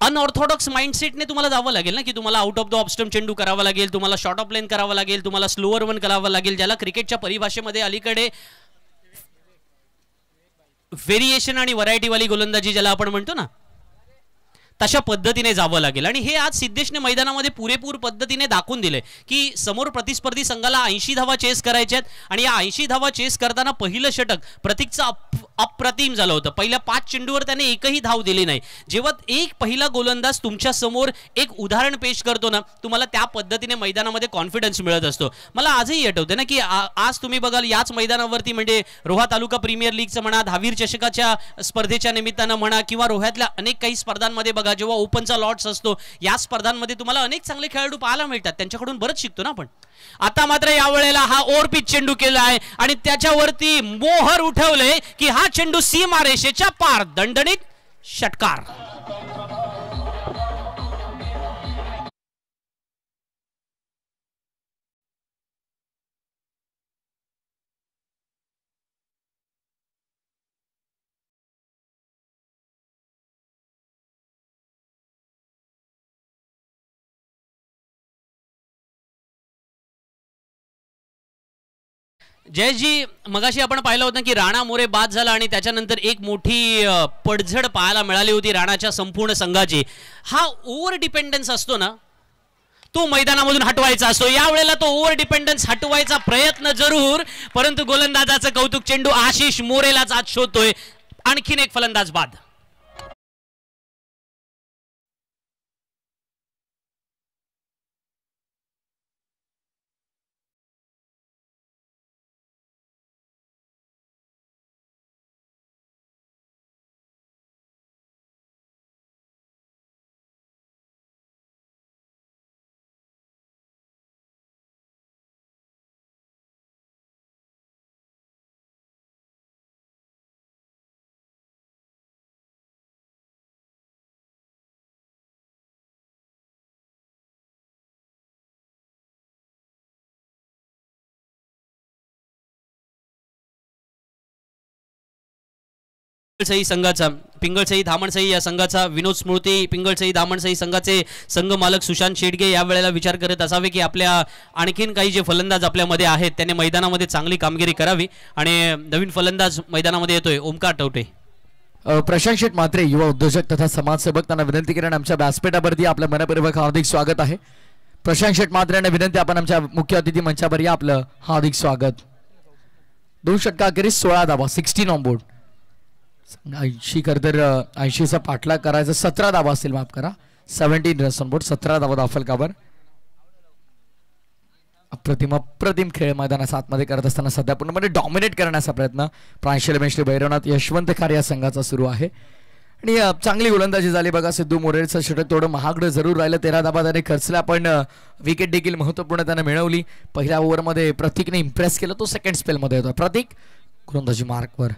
अनऑर्थोडॉक्स माइंडसेटने तुम्हाला जावं लागेल ना की तुम्हाला आउट ऑफ द ऑफस्टम्प चेंडू करावा लागेल, तुम्हाला शॉर्ट ऑफ लेन करावा लागेल, तुम्हाला स्लोअर वन करावं लागेल, ज्याला क्रिकेटच्या परिभाषेमध्ये अलीकडे व्हेरिएशन आणि व्हरायटीवाली गोलंदाजी ज्याला आपण म्हणतो ना तशा पद्धतीने जावं लागेल. आणि हे आज सिद्धेशने मैदानामध्ये पुरेपूर पद्धतीने दाखवून दिले की समोर प्रतिस्पर्धी संघाला 80 धावा चेस करायच्यात. आणि या 80 धावा चेस करताना पहिलं षटक प्रतीकचं अप्रतिम झालं होतं. पहिल्या 5 चेंडूवर त्याने एकही धाव दिली नाही. जेव्हा एक पहिला गोलंदाज तुमच्या समोर एक उदाहरण पेश करतो ना तुम्हाला त्या पद्धतीने मैदानामध्ये कॉन्फिडन्स मिळत असतो. मला आजही आठवते ना की आज तुम्ही बघाल याच मैदानावरती म्हणजे रोहा तालुका प्रीमियर लीगचं म्हणा, दहावीर चषकाच्या स्पर्धेच्या निमित्तानं म्हणा किंवा रोह्यातल्या अनेक काही स्पर्धांमध्ये बघा, जेव्हा ओपनचा लॉट्स असतो या स्पर्धांमध्ये तुम्हाला अनेक चांगले खेळाडू पाहायला मिळतात. त्यांच्याकडून बरंच शिकतो ना आपण. आता मात्र या वेळेला हा ओव्हरपिच चेंडू केला आहे आणि त्याच्यावरती मोहर उठवले की हा चेंडू सीमारेषेच्या पार. दणदणीत षटकार. जयजी, मगाशी आपण पाहिलं होतं की राणा मोरे बाद झाला आणि त्याच्यानंतर एक मोठी पडझड पाहायला मिळाली होती राणाच्या संपूर्ण संघाची. हा ओव्हर डिपेंडन्स असतो ना तो मैदानामधून हटवायचा असतो. यावेळेला तो ओव्हर डिपेंडन्स हटवायचा प्रयत्न जरूर, परंतु गोलंदाजाचं कौतुक. चेंडू आशिष मोरेलाच आज शोधतोय. आणखीन एक फलंदाज बाद. पिंगळसई संघाचा पिंगळसई धामणसई या संघाचा विनोद स्मृती पिंगळसई धामणसई संघाचे संघ मालक सुशांत शेडगे या वेळेला विचार करत असावे की आपल्या आणखीन काही जे फलंदाज आपल्यामध्ये आहेत त्यांनी मैदानामध्ये चांगली कामगिरी करावी आणि नवीन फलंदाज मैदानामध्ये येतोय ओमकार टवटे. प्रशांत शेठ म्हात्रे युवा उद्योजक तथा समाजसेवक त्यांना विनंती करेन आमच्या व्यासपीठावरती आपलं मनपूर्वक हार्दिक स्वागत आहे. प्रशांत शेठ म्हात्रे यांना विनंती आपण आमच्या मुख्य अतिथी मंचावर या आपलं हार्दिक स्वागत. 2 षटकाखेरीस 16 धावा 16 ऑन बोर्ड 80 खरतर 80चा पाठलाग करायचा 17 धावा असतील माफ करा 17 रन्स ऑन बोर्ड 17 धावा फलकावर. अप्रतिम खेळ मैदानाच्या आतमध्ये करत असताना सध्या पूर्णपणे डॉमिनेट करण्याचा प्रयत्न प्रांशल मेश्री भैरवनाथ यशवंत खार या संघाचा सुरू आहे आणि चांगली गोलंदाजी झाली बघा. सिद्धू मोरेचं षटक थोडं महागडं जरूर राहिलं 13 धावा त्याने खर्चला पण विकेट देखील महत्त्वपूर्ण त्याने मिळवली. पहिल्या ओव्हरमध्ये प्रतीकने इम्प्रेस केलं तो सेकंड स्पेलमध्ये होता. प्रतीक गोलंदाजी मार्कवर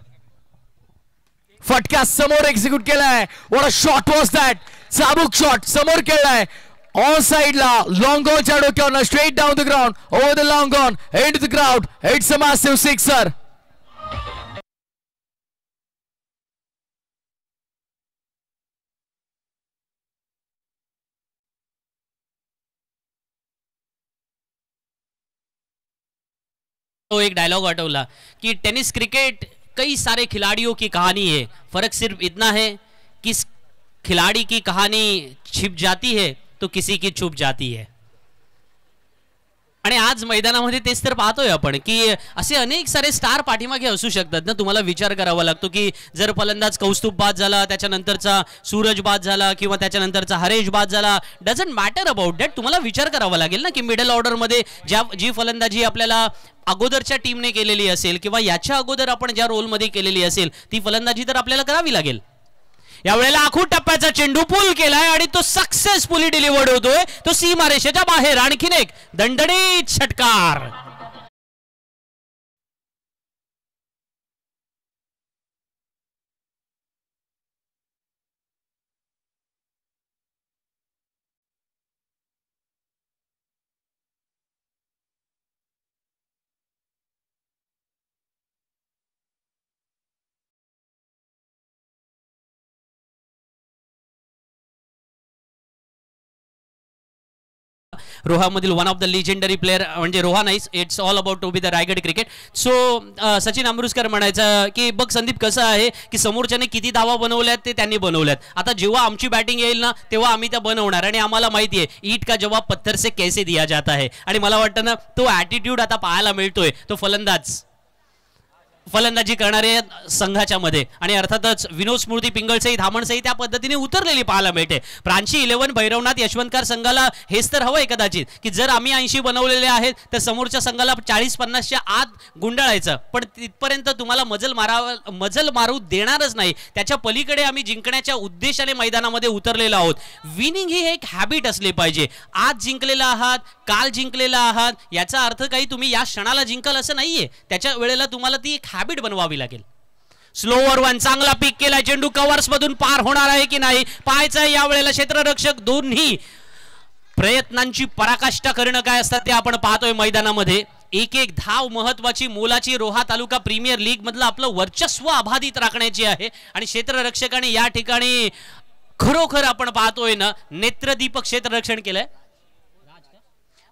फटका समोर एक्झिक्यूट केलाय. What a shot was that. चाबूक शॉट समोर खेळलाय ऑन साइडला लॉंग ऑनच्या डोक्यावर straight down the ground over the long on end the ground. It's a massive sixer. तो एक डायलॉग आठवला कि टेनिस क्रिकेट कई सारे खिलाड़ियों की कहानी है, फर्क सिर्फ इतना है कि खिलाड़ी की कहानी छिप जाती है तो किसी की छुप जाती है. आणि आज मैदानामध्ये तेच तर पाहतोय आपण की असे अनेक सारे स्टार पाठीमागे असू शकतात ना. तुम्हाला विचार करावा लागतो की जर फलंदाज कौस्तुभ बाद झाला त्याच्यानंतरचा सूरज बाद झाला किंवा त्याच्यानंतरचा हरेश बाद झाला डझंट मॅटर अबाउट दॅट. तुम्हाला विचार करावा लागेल ना की मिडल ऑर्डरमध्ये जी फलंदाजी आपल्याला अगोदरच्या टीमने केलेली असेल किंवा याच्या अगोदर आपण ज्या रोलमध्ये केलेली असेल ती फलंदाजी तर आपल्याला करावी लागेल. यावेळेला आखूड टप्प्याचा चेंडू पूल केलाय आणि तो सक्सेसफुली डिलिव्हर्ड होतोय तो सीमारेषेच्या बाहेर. आणखीन एक दणदणीत षटकार. रोहामधील one of the legendary player म्हणजे Roha nice. It's all about to be the Raigad cricket. So Sachin Amritkar म्हणायचं की बघ संदीप कसं आहे की समोरच्याने किती धावा बनवल्यात ते त्यांनी बनवल्यात. आता जेव्हा आमची बॅटिंग येईल ना तेव्हा आम्ही त्या बनवणार आणि आम्हाला माहिती आहे ईट का जवाब पत्थर से कैसे दिया जाता है. आणि मला वाटतं ना तो ॲटिट्यूड आता पाहायला मिळतोय तो फलंदाजी करणारे संघाच्या मध्ये. आणि अर्थातच विनोद स्मृती पिंगळसई धामणसई त्या पद्धतीने उतरलेली पाहायला मिळते. प्रांची 11 भैरवनाथ यशवंतकार संघाला हेच तर हवंय कदाचित की जर आम्ही 80 बनवलेले आहेत तर समोरच्या संघाला 40-50च्या आत गुंडाळायचं पण तिथपर्यंत तुम्हाला मजल मारू देणारच नाही. त्याच्या पलीकडे आम्ही जिंकण्याच्या उद्देशाने मैदानामध्ये उतरलेलो आहोत. विनिंग ही एक हॅबिट असली पाहिजे. आज जिंकलेला आहात काल जिंकलेला आहात याचा अर्थ काही तुम्ही या क्षणाला जिंकाल असं नाहीये. त्याच्या वेळेला तुम्हाला ती एक हॅबिट बनवावी लागेल. स्लोवर वन चांगला पिक केला चेंडू कव्हर्स मधून पार होणार आहे की नाही पाहायचं. या वेळेला क्षेत्ररक्षक दोन्ही प्रयत्नांची पराकाष्ठा करणं काय असतात ते आपण पाहतोय मैदानामध्ये. एक धाव महत्वाची मोलाची रोहा तालुका प्रीमियर लीग मधलं आपलं वर्चस्व अबाधित राखण्याची आहे. आणि क्षेत्ररक्षकाने या ठिकाणी खरोखर आपण पाहतोय ना नेत्रदीपक क्षेत्ररक्षण केलंय.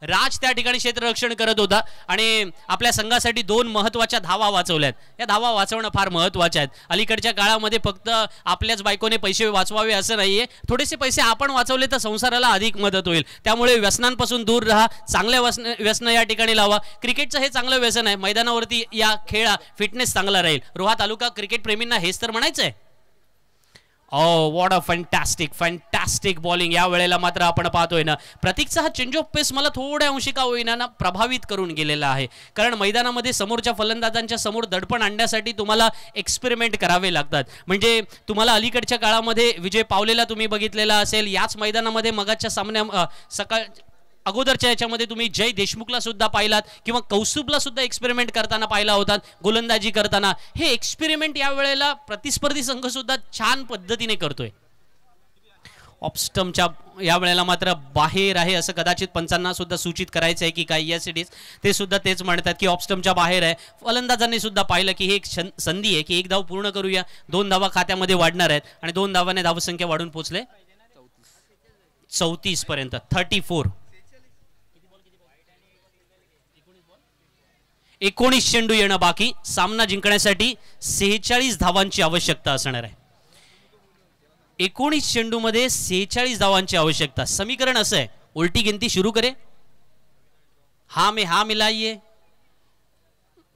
राज त्या ठिकाणी क्षेत्ररक्षण करत होता आणि आपल्या संघासाठी 2 महत्त्वाच्या धावा वाचवल्यात. या धावा वाचवणं फार महत्त्वाच्या आहेत. अलीकडच्या काळामध्ये फक्त आपल्याच बायकोने पैसे वाचवावे असं नाहीये. थोडेसे पैसे आपण वाचवले तर संसाराला अधिक मदत होईल. त्यामुळे व्यसनांपासून दूर राहा. चांगल्या व्यसन या ठिकाणी लावा. क्रिकेटचं हे चांगलं व्यसन आहे. मैदानावरती या खेळा फिटनेस चांगला राहील. रोहा तालुका क्रिकेट प्रेमींना हेच तर म्हणायचं आहे. What a fantastic bowling. या वेळेला मात्र आपण पाहतोय ना प्रतीकचा हा चेंज ऑफ पेस मला थोड्या अंशी का होईना ना प्रभावित करून गेलेला आहे. कारण मैदानामध्ये समोरच्या फलंदाजांच्या समोर दडपण आणण्यासाठी तुम्हाला एक्सपेरिमेंट करावे लागतात. म्हणजे तुम्हाला अलीकडच्या काळामध्ये विजय पावलेला तुम्ही बघितलेला असेल. याच मैदानामध्ये मगाच्या सामन्या अगोदरच्या याच्यामध्ये तुम्ही जय देशमुखला सुद्धा पाहिलात किंवा कौस्तुभला सुद्धा एक्सपेरिमेंट करताना पाहिला होतात गोलंदाजी करताना. हे एक्सपेरिमेंट या वेळेला प्रतिस्पर्धी संघ सुद्धा छान पद्धतीने करतोय. ऑफस्टमच्या या वेळेला मात्र बाहेर आहे असं कदाचित पंचांना सुद्धा सूचित करायचं आहे की काय येस इट इज, ते सुद्धा तेच म्हणतात की ऑफ स्टंपच्या बाहेर आहे. फलंदाजांनी सुद्धा पाहिलं की हे एक संधी आहे की एक धाव पूर्ण करूया, 2 धावा खात्यामध्ये वाढणार आहेत आणि 2 धावाने धावसंख्या वाढून पोहोचले 34 पर्यंत. 34. 19 चेंडू येणं बाकी. सामना जिंकण्यासाठी 46 धावांची आवश्यकता असणार आहे. 19 चेंडू मध्ये 46 धावांची आवश्यकता. समीकरण असं आहे, उलटी गिनती शुरू करे, हा में हा मिलाइए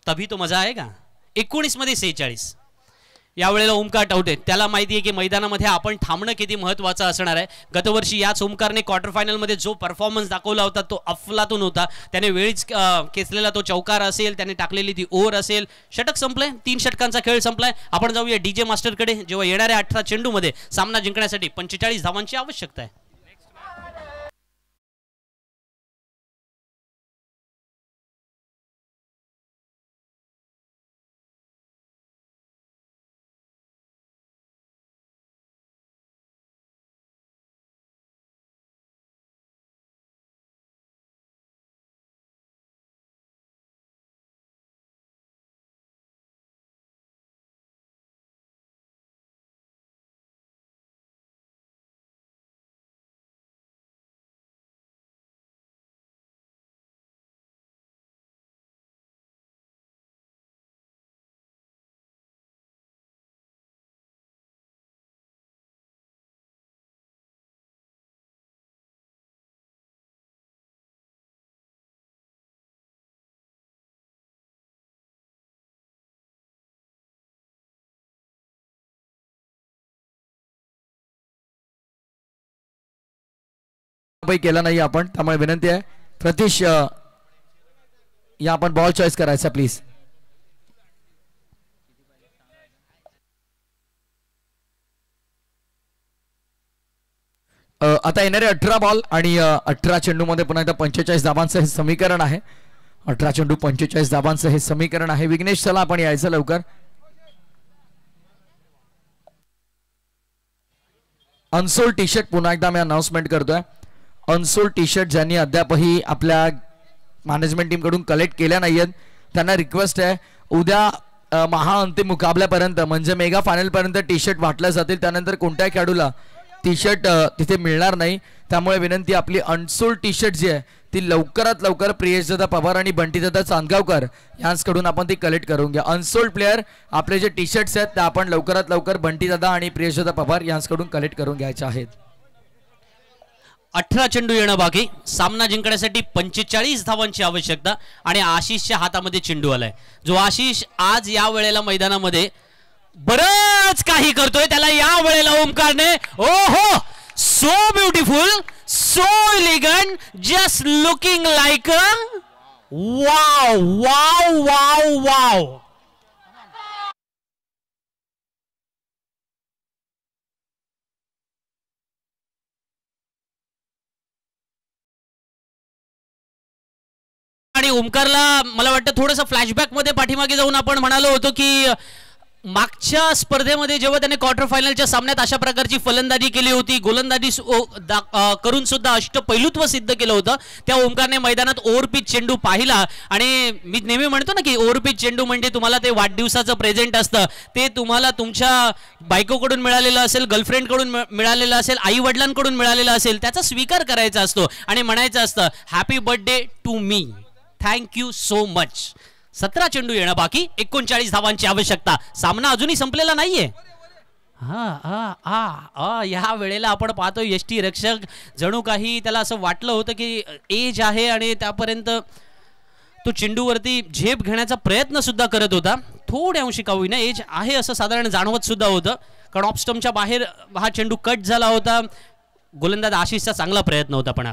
तभी तो मजा आएगा. 19 मध्ये 46. यावेळेला ओमकार आउट आहे. त्याला माहिती आहे की मैदानामध्ये आपण थांबणं किती महत्त्वाचं असणार आहे. गतवर्षी याच ओमकारने क्वार्टर फायनलमध्ये जो परफॉर्मन्स दाखवला होता तो अफलातून होता. त्याने वेळीच खेचलेला तो चौकार असेल, त्याने टाकलेली ती ओव्हर असेल. षटक संपलंय, 3 षटकांचा खेळ संपलाय. आपण जाऊया डीजे मास्टरकडे. जेव्हा येणाऱ्या 18 चेंडूमध्ये सामना जिंकण्यासाठी 45 धावांची आवश्यकता आहे. केला नाही आपण, त्यामुळे विनंती आहे प्रतीश या आपण बॉल चॉईस करायचा प्लीज. आता येणारे 18 बॉल आणि 18 चेंडू मध्ये पुन्हा एकदा 45 धावांचं हे समीकरण आहे. 18 चेंडू 45 धावांचं हे समीकरण आहे. विघ्नेश चला आपण यायचं लवकर. अनसोल्ड टी शर्ट पुन्हा एकदा मी अनाउन्समेंट करतोय. अनसोल्ड टी शर्ट ज्यांनी अद्यापही आपल्या मॅनेजमेंट टीम कडून कलेक्ट केल्या नाहीयेत त्यांना रिक्वेस्ट आहे, उद्या महाअंतिम मुकाबल्यापर्यंत म्हणजे मेगा फायनल पर्यंत टी शर्ट वाटल्या जातील. त्यानंतर कोणत्याही खेळाडूला टी शर्ट तिथे मिळणार नाही. त्यामुळे विनंती, आपली अनसोल्ड टी शर्ट जी आहे ती लवकरात लवकर प्रियेशदादा पवार आणि बंटीदादा चांदगावकर यांच्याकडून आपण ती कलेक्ट करून घ्या. अनसोल्ड प्लेयर आपले जे टी शर्ट्स आहेत ते आपण लवकरात लवकर बंटीदादा आणि प्रियेशदादा पवार यांच्याकडून कलेक्ट करून घ्यायचे आहेत. 18 चेंडू येणं बाकी. सामना जिंकण्यासाठी 45 धावांची आवश्यकता आणि आशिषच्या हातामध्ये चेंडू आलाय. जो आशिष आज या वेळेला मैदानामध्ये बरंच काही करतोय. त्याला या वेळेला ओमकारने ओहो so beautiful, so elegant, just looking like wow wow wow wow. आणि ओमकारला मला वाटतं थोडंसं फ्लॅशबॅक मध्ये पाठीमागे जाऊन आपण म्हणालो होतो की मागच्या स्पर्धेमध्ये जेव्हा त्याने क्वार्टर फायनलच्या सामन्यात अशा प्रकारची फलंदाजी केली होती, गोलंदाजी करून सुद्धा अष्टपैलुत्व सिद्ध केलं होतं, त्या ओमकारने मैदानात ओव्हरपिच चेंडू पाहिला. आणि मी नेहमी म्हणतो ना की ओव्हरपिच चेंडू म्हणजे तुम्हाला ते वाढदिवसाचं प्रेझेंट असतं, ते तुम्हाला तुमच्या बायकोकडून मिळालेलं असेल, गर्लफ्रेंडकडून मिळालेलं असेल, आई वडिलांकडून मिळालेलं असेल, त्याचा स्वीकार करायचा असतो आणि म्हणायचं असतं happy birthday to me, thank you so much. 17 चेंडू येणं बाकी, 39 धावांची आवश्यकता. सामना अजूनही संपलेला नाहीये. या वेळेला आपण पाहतो यष्टी रक्षक जणू काही त्याला असं वाटलं होतं की एज आहे आणि त्यापर्यंत तो चेंडूवरती झेप घेण्याचा प्रयत्न सुद्धा करत होता. थोड्या अंशी का होईना एज आहे असं साधारण जाणवत सुद्धा होतं, कारण ऑफ स्टंपच्या बाहेर हा चेंडू कट झाला होता. गोलंदाज आशिषचा चांगला प्रयत्न होता, पण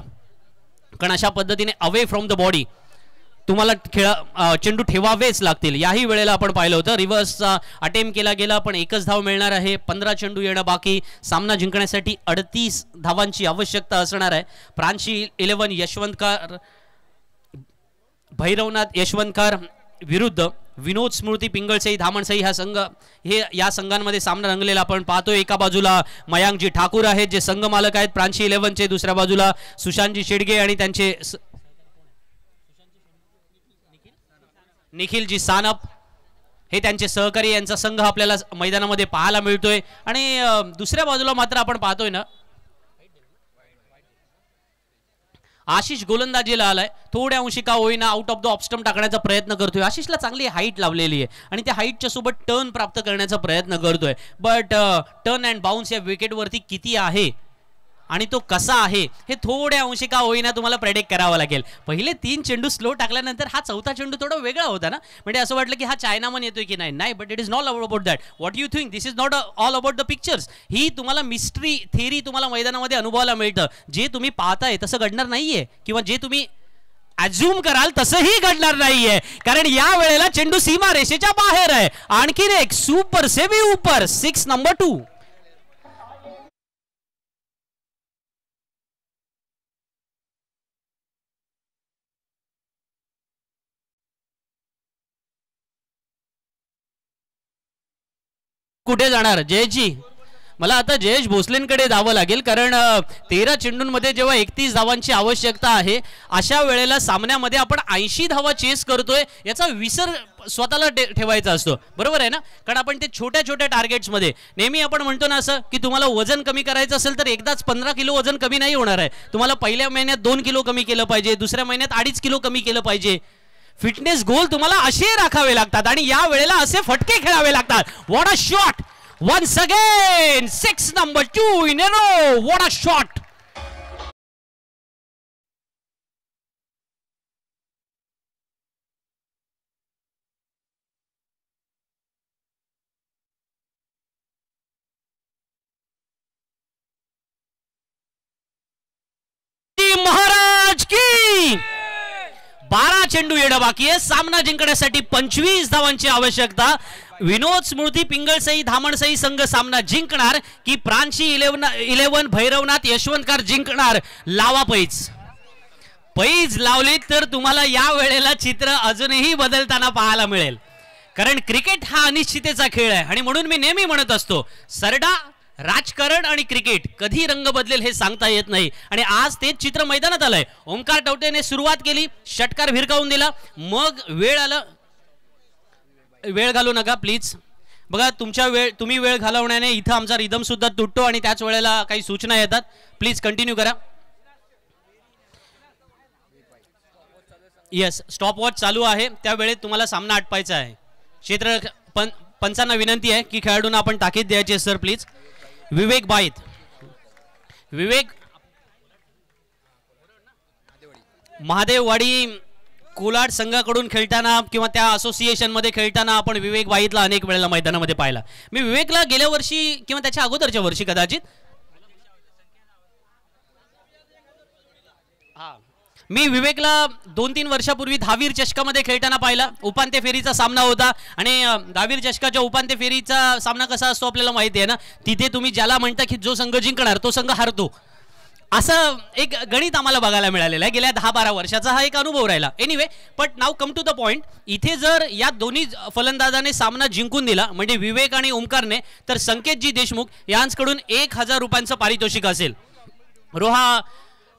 कारण अशा पद्धतीने अवे फ्रॉम द बॉडी तुम्हाला चेंडू ठेवावेच लागतील. याही वेळेला आपण पाहिलं होतं रिव्हर्सचा अटेम्प्ट केला गेला पण एकच धाव मिळणार आहे. 15 चेंडू येणं बाकी. सामना जिंकण्यासाठी 38 धावांची आवश्यकता असणार आहे. फ्रान्सी 11 यशवंतकार, भैरवनाथ यशवंतकार विरुद्ध विनोद स्मृती पिंगळसई धामणसई हा संघ, हे या संघांमध्ये सामना रंगलेला आपण पाहतोय. एका बाजूला मयांकजी ठाकूर आहेत जे संघ मालक आहेत प्रांशी 11चे, दुसऱ्या बाजूला सुशांतजी शेडगे आणि त्यांचे निखिलजी सानप हे त्यांचे सहकारी, यांचा संघ आपल्याला मैदानामध्ये पाहायला मिळतोय. आणि दुसऱ्या बाजूला मात्र आपण पाहतोय ना आशिष गोलंदाजीला आलाय, थोड्या अंशी का होईना आउट ऑफ द ऑफ टाकण्याचा प्रयत्न करतोय. आशिषला चांगली हाईट लावलेली आहे आणि त्या हाईटच्या सोबत टर्न प्राप्त करण्याचा प्रयत्न करतोय. बट टर्न अँड बाउन्स या विकेटवरती किती आहे आणि तो कसा आहे हे थोड्या अंशी का होईना तुम्हाला प्रेडिक्ट करावं लागेल. पहिले 3 चेंडू स्लो टाकल्यानंतर हा चौथा चेंडू थोडा वेगळा होता ना, म्हणजे असं वाटलं की हा चायनामन येतोय की नाही, but it is not about that. What you think, this is not all about the pictures. ही तुम्हाला मिस्ट्री थिअरी तुम्हाला मैदानामध्ये अनुभवायला मिळतं. जे तुम्ही पाहताय तसं घडणार नाहीये किंवा जे तुम्ही अज्युम कराल तसंही घडणार नाहीये, कारण या वेळेला चेंडू सीमा रेषेच्या बाहेर आहे. आणखीन एक सुपर सेवी उपर 6 नंबर 2. कुठे जाणार जयेशजी? मला आता जयेश भोसलेंकडे जावं लागेल, कारण 13 चेंडूंमध्ये जेव्हा 31 धावांची आवश्यकता आहे अशा वेळेला सामन्यामध्ये आपण 80 धावा चेस करतोय याचा विसर स्वतःला ठेवायचा असतो, बरोबर आहे ना? कारण आपण ते छोट्या छोट्या टार्गेट्समध्ये नेहमी आपण म्हणतो ना असं की तुम्हाला वजन कमी करायचं असेल तर एकदाच 15 किलो वजन कमी नाही होणार आहे. तुम्हाला पहिल्या महिन्यात 2 किलो कमी केलं पाहिजे, दुसऱ्या महिन्यात 2.5 किलो कमी केलं पाहिजे. फिटनेस गोल तुम्हाला असे राखावे लागतात आणि या वेळेला असे फटके खेळावे लागतात. What a shot once again, 6 number 2 in a row. What a shot. Maharaj की 12 चेंडू येणं बाकी आहे. सामना जिंकण्यासाठी 25 धावांची आवश्यकता. विनोद स्मृती पिंगळसई धामणसई संघ सामना जिंकणार की प्रांशी 11 भैरवनाथ यशवंतकार जिंकणार? लावा पैज लावली तर तुम्हाला या वेळेला चित्र अजूनही बदलताना पाहायला मिळेल, कारण क्रिकेट हा अनिश्चिततेचा खेळ आहे. आणि म्हणून मी नेहमी म्हणत असतो सरडा, राजकारण आणि क्रिकेट कधी रंग बदलेल हे सांगता येत नाही. आणि आज तेच चित्र मैदानात आलंय. ओमकार टवटेने सुरुवात केली, षटकार भिरकावून दिला, मग वेळ घालू नका प्लीज. बघा तुम्ही वेळ घालवण्याने इथं आमचा रिदम सुद्धा तुटतो आणि त्याच वेळेला काही सूचना येतात. प्लीज कंटिन्यू करा. येस, स्टॉप वॉच चालू आहे, त्या वेळेत तुम्हाला सामना आटपायचा आहे. क्षेत्र पंचांना विनंती आहे की खेळाडूंना आपण ताकीद द्यायची आहे. Sir please. विवेक बाईत, विवेक महादेववाडी कोलाड संघाकडून खेळताना किंवा त्या असोसिएशन मध्ये खेळताना आपण विवेक वाईतला अनेक वेळेला मैदानामध्ये पाहिला. मी विवेकला गेल्या वर्षी किंवा त्याच्या अगोदरच्या वर्षी कदाचित मी विवेकला 2-3 वर्षापूर्वी धावीर चषकामध्ये खेळताना पाहिला. उपांत्य फेरीचा सामना होता आणि धावीर चषकाच्या उपांत्य फेरीचा सामना कसा असतो आपल्याला माहिती आहे ना. तिथे तुम्ही ज्याला म्हणता की जो संघ जिंकणार तो संघ हारतो, असं एक गणित आम्हाला बघायला मिळालेलं आहे. गेल्या 10-12 वर्षाचा हा एक अनुभव राहिला. Anyway, but now come to the point. इथे जर या दोन्ही फलंदाजाने सामना जिंकून दिला म्हणजे विवेक आणि ओमकारने, तर संकेतजी देशमुख यांच्याकडून 1000 रुपयांचं पारितोषिक असेल. रोहा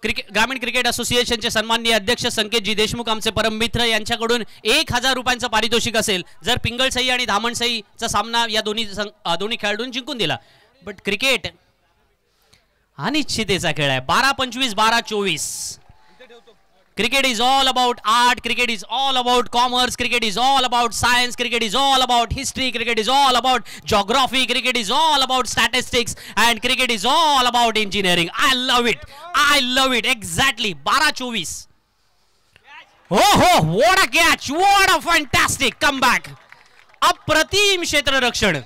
ग्रामीण क्रिकेट असोसिएशनचे सन्माननीय अध्यक्ष संकेतजी देशमुख आमचे परम मित्र यांच्याकडून 1000 रुपयांचं पारितोषिक असेल जर पिंगळसई आणि धामणसईचा सामना या दोन्ही खेळाडूंनी जिंकून दिला. बट क्रिकेट अनिश्चिततेचा खेळ आहे. 12-25, 12-24. Cricket is all about art, cricket is all about commerce, cricket is all about science, cricket is all about history, cricket is all about geography, cricket is all about statistics, and cricket is all about engineering. I love it. I love it. Exactly. 12-24. Oh, what a catch. What a fantastic comeback. अप्रतिम क्षेत्ररक्षण.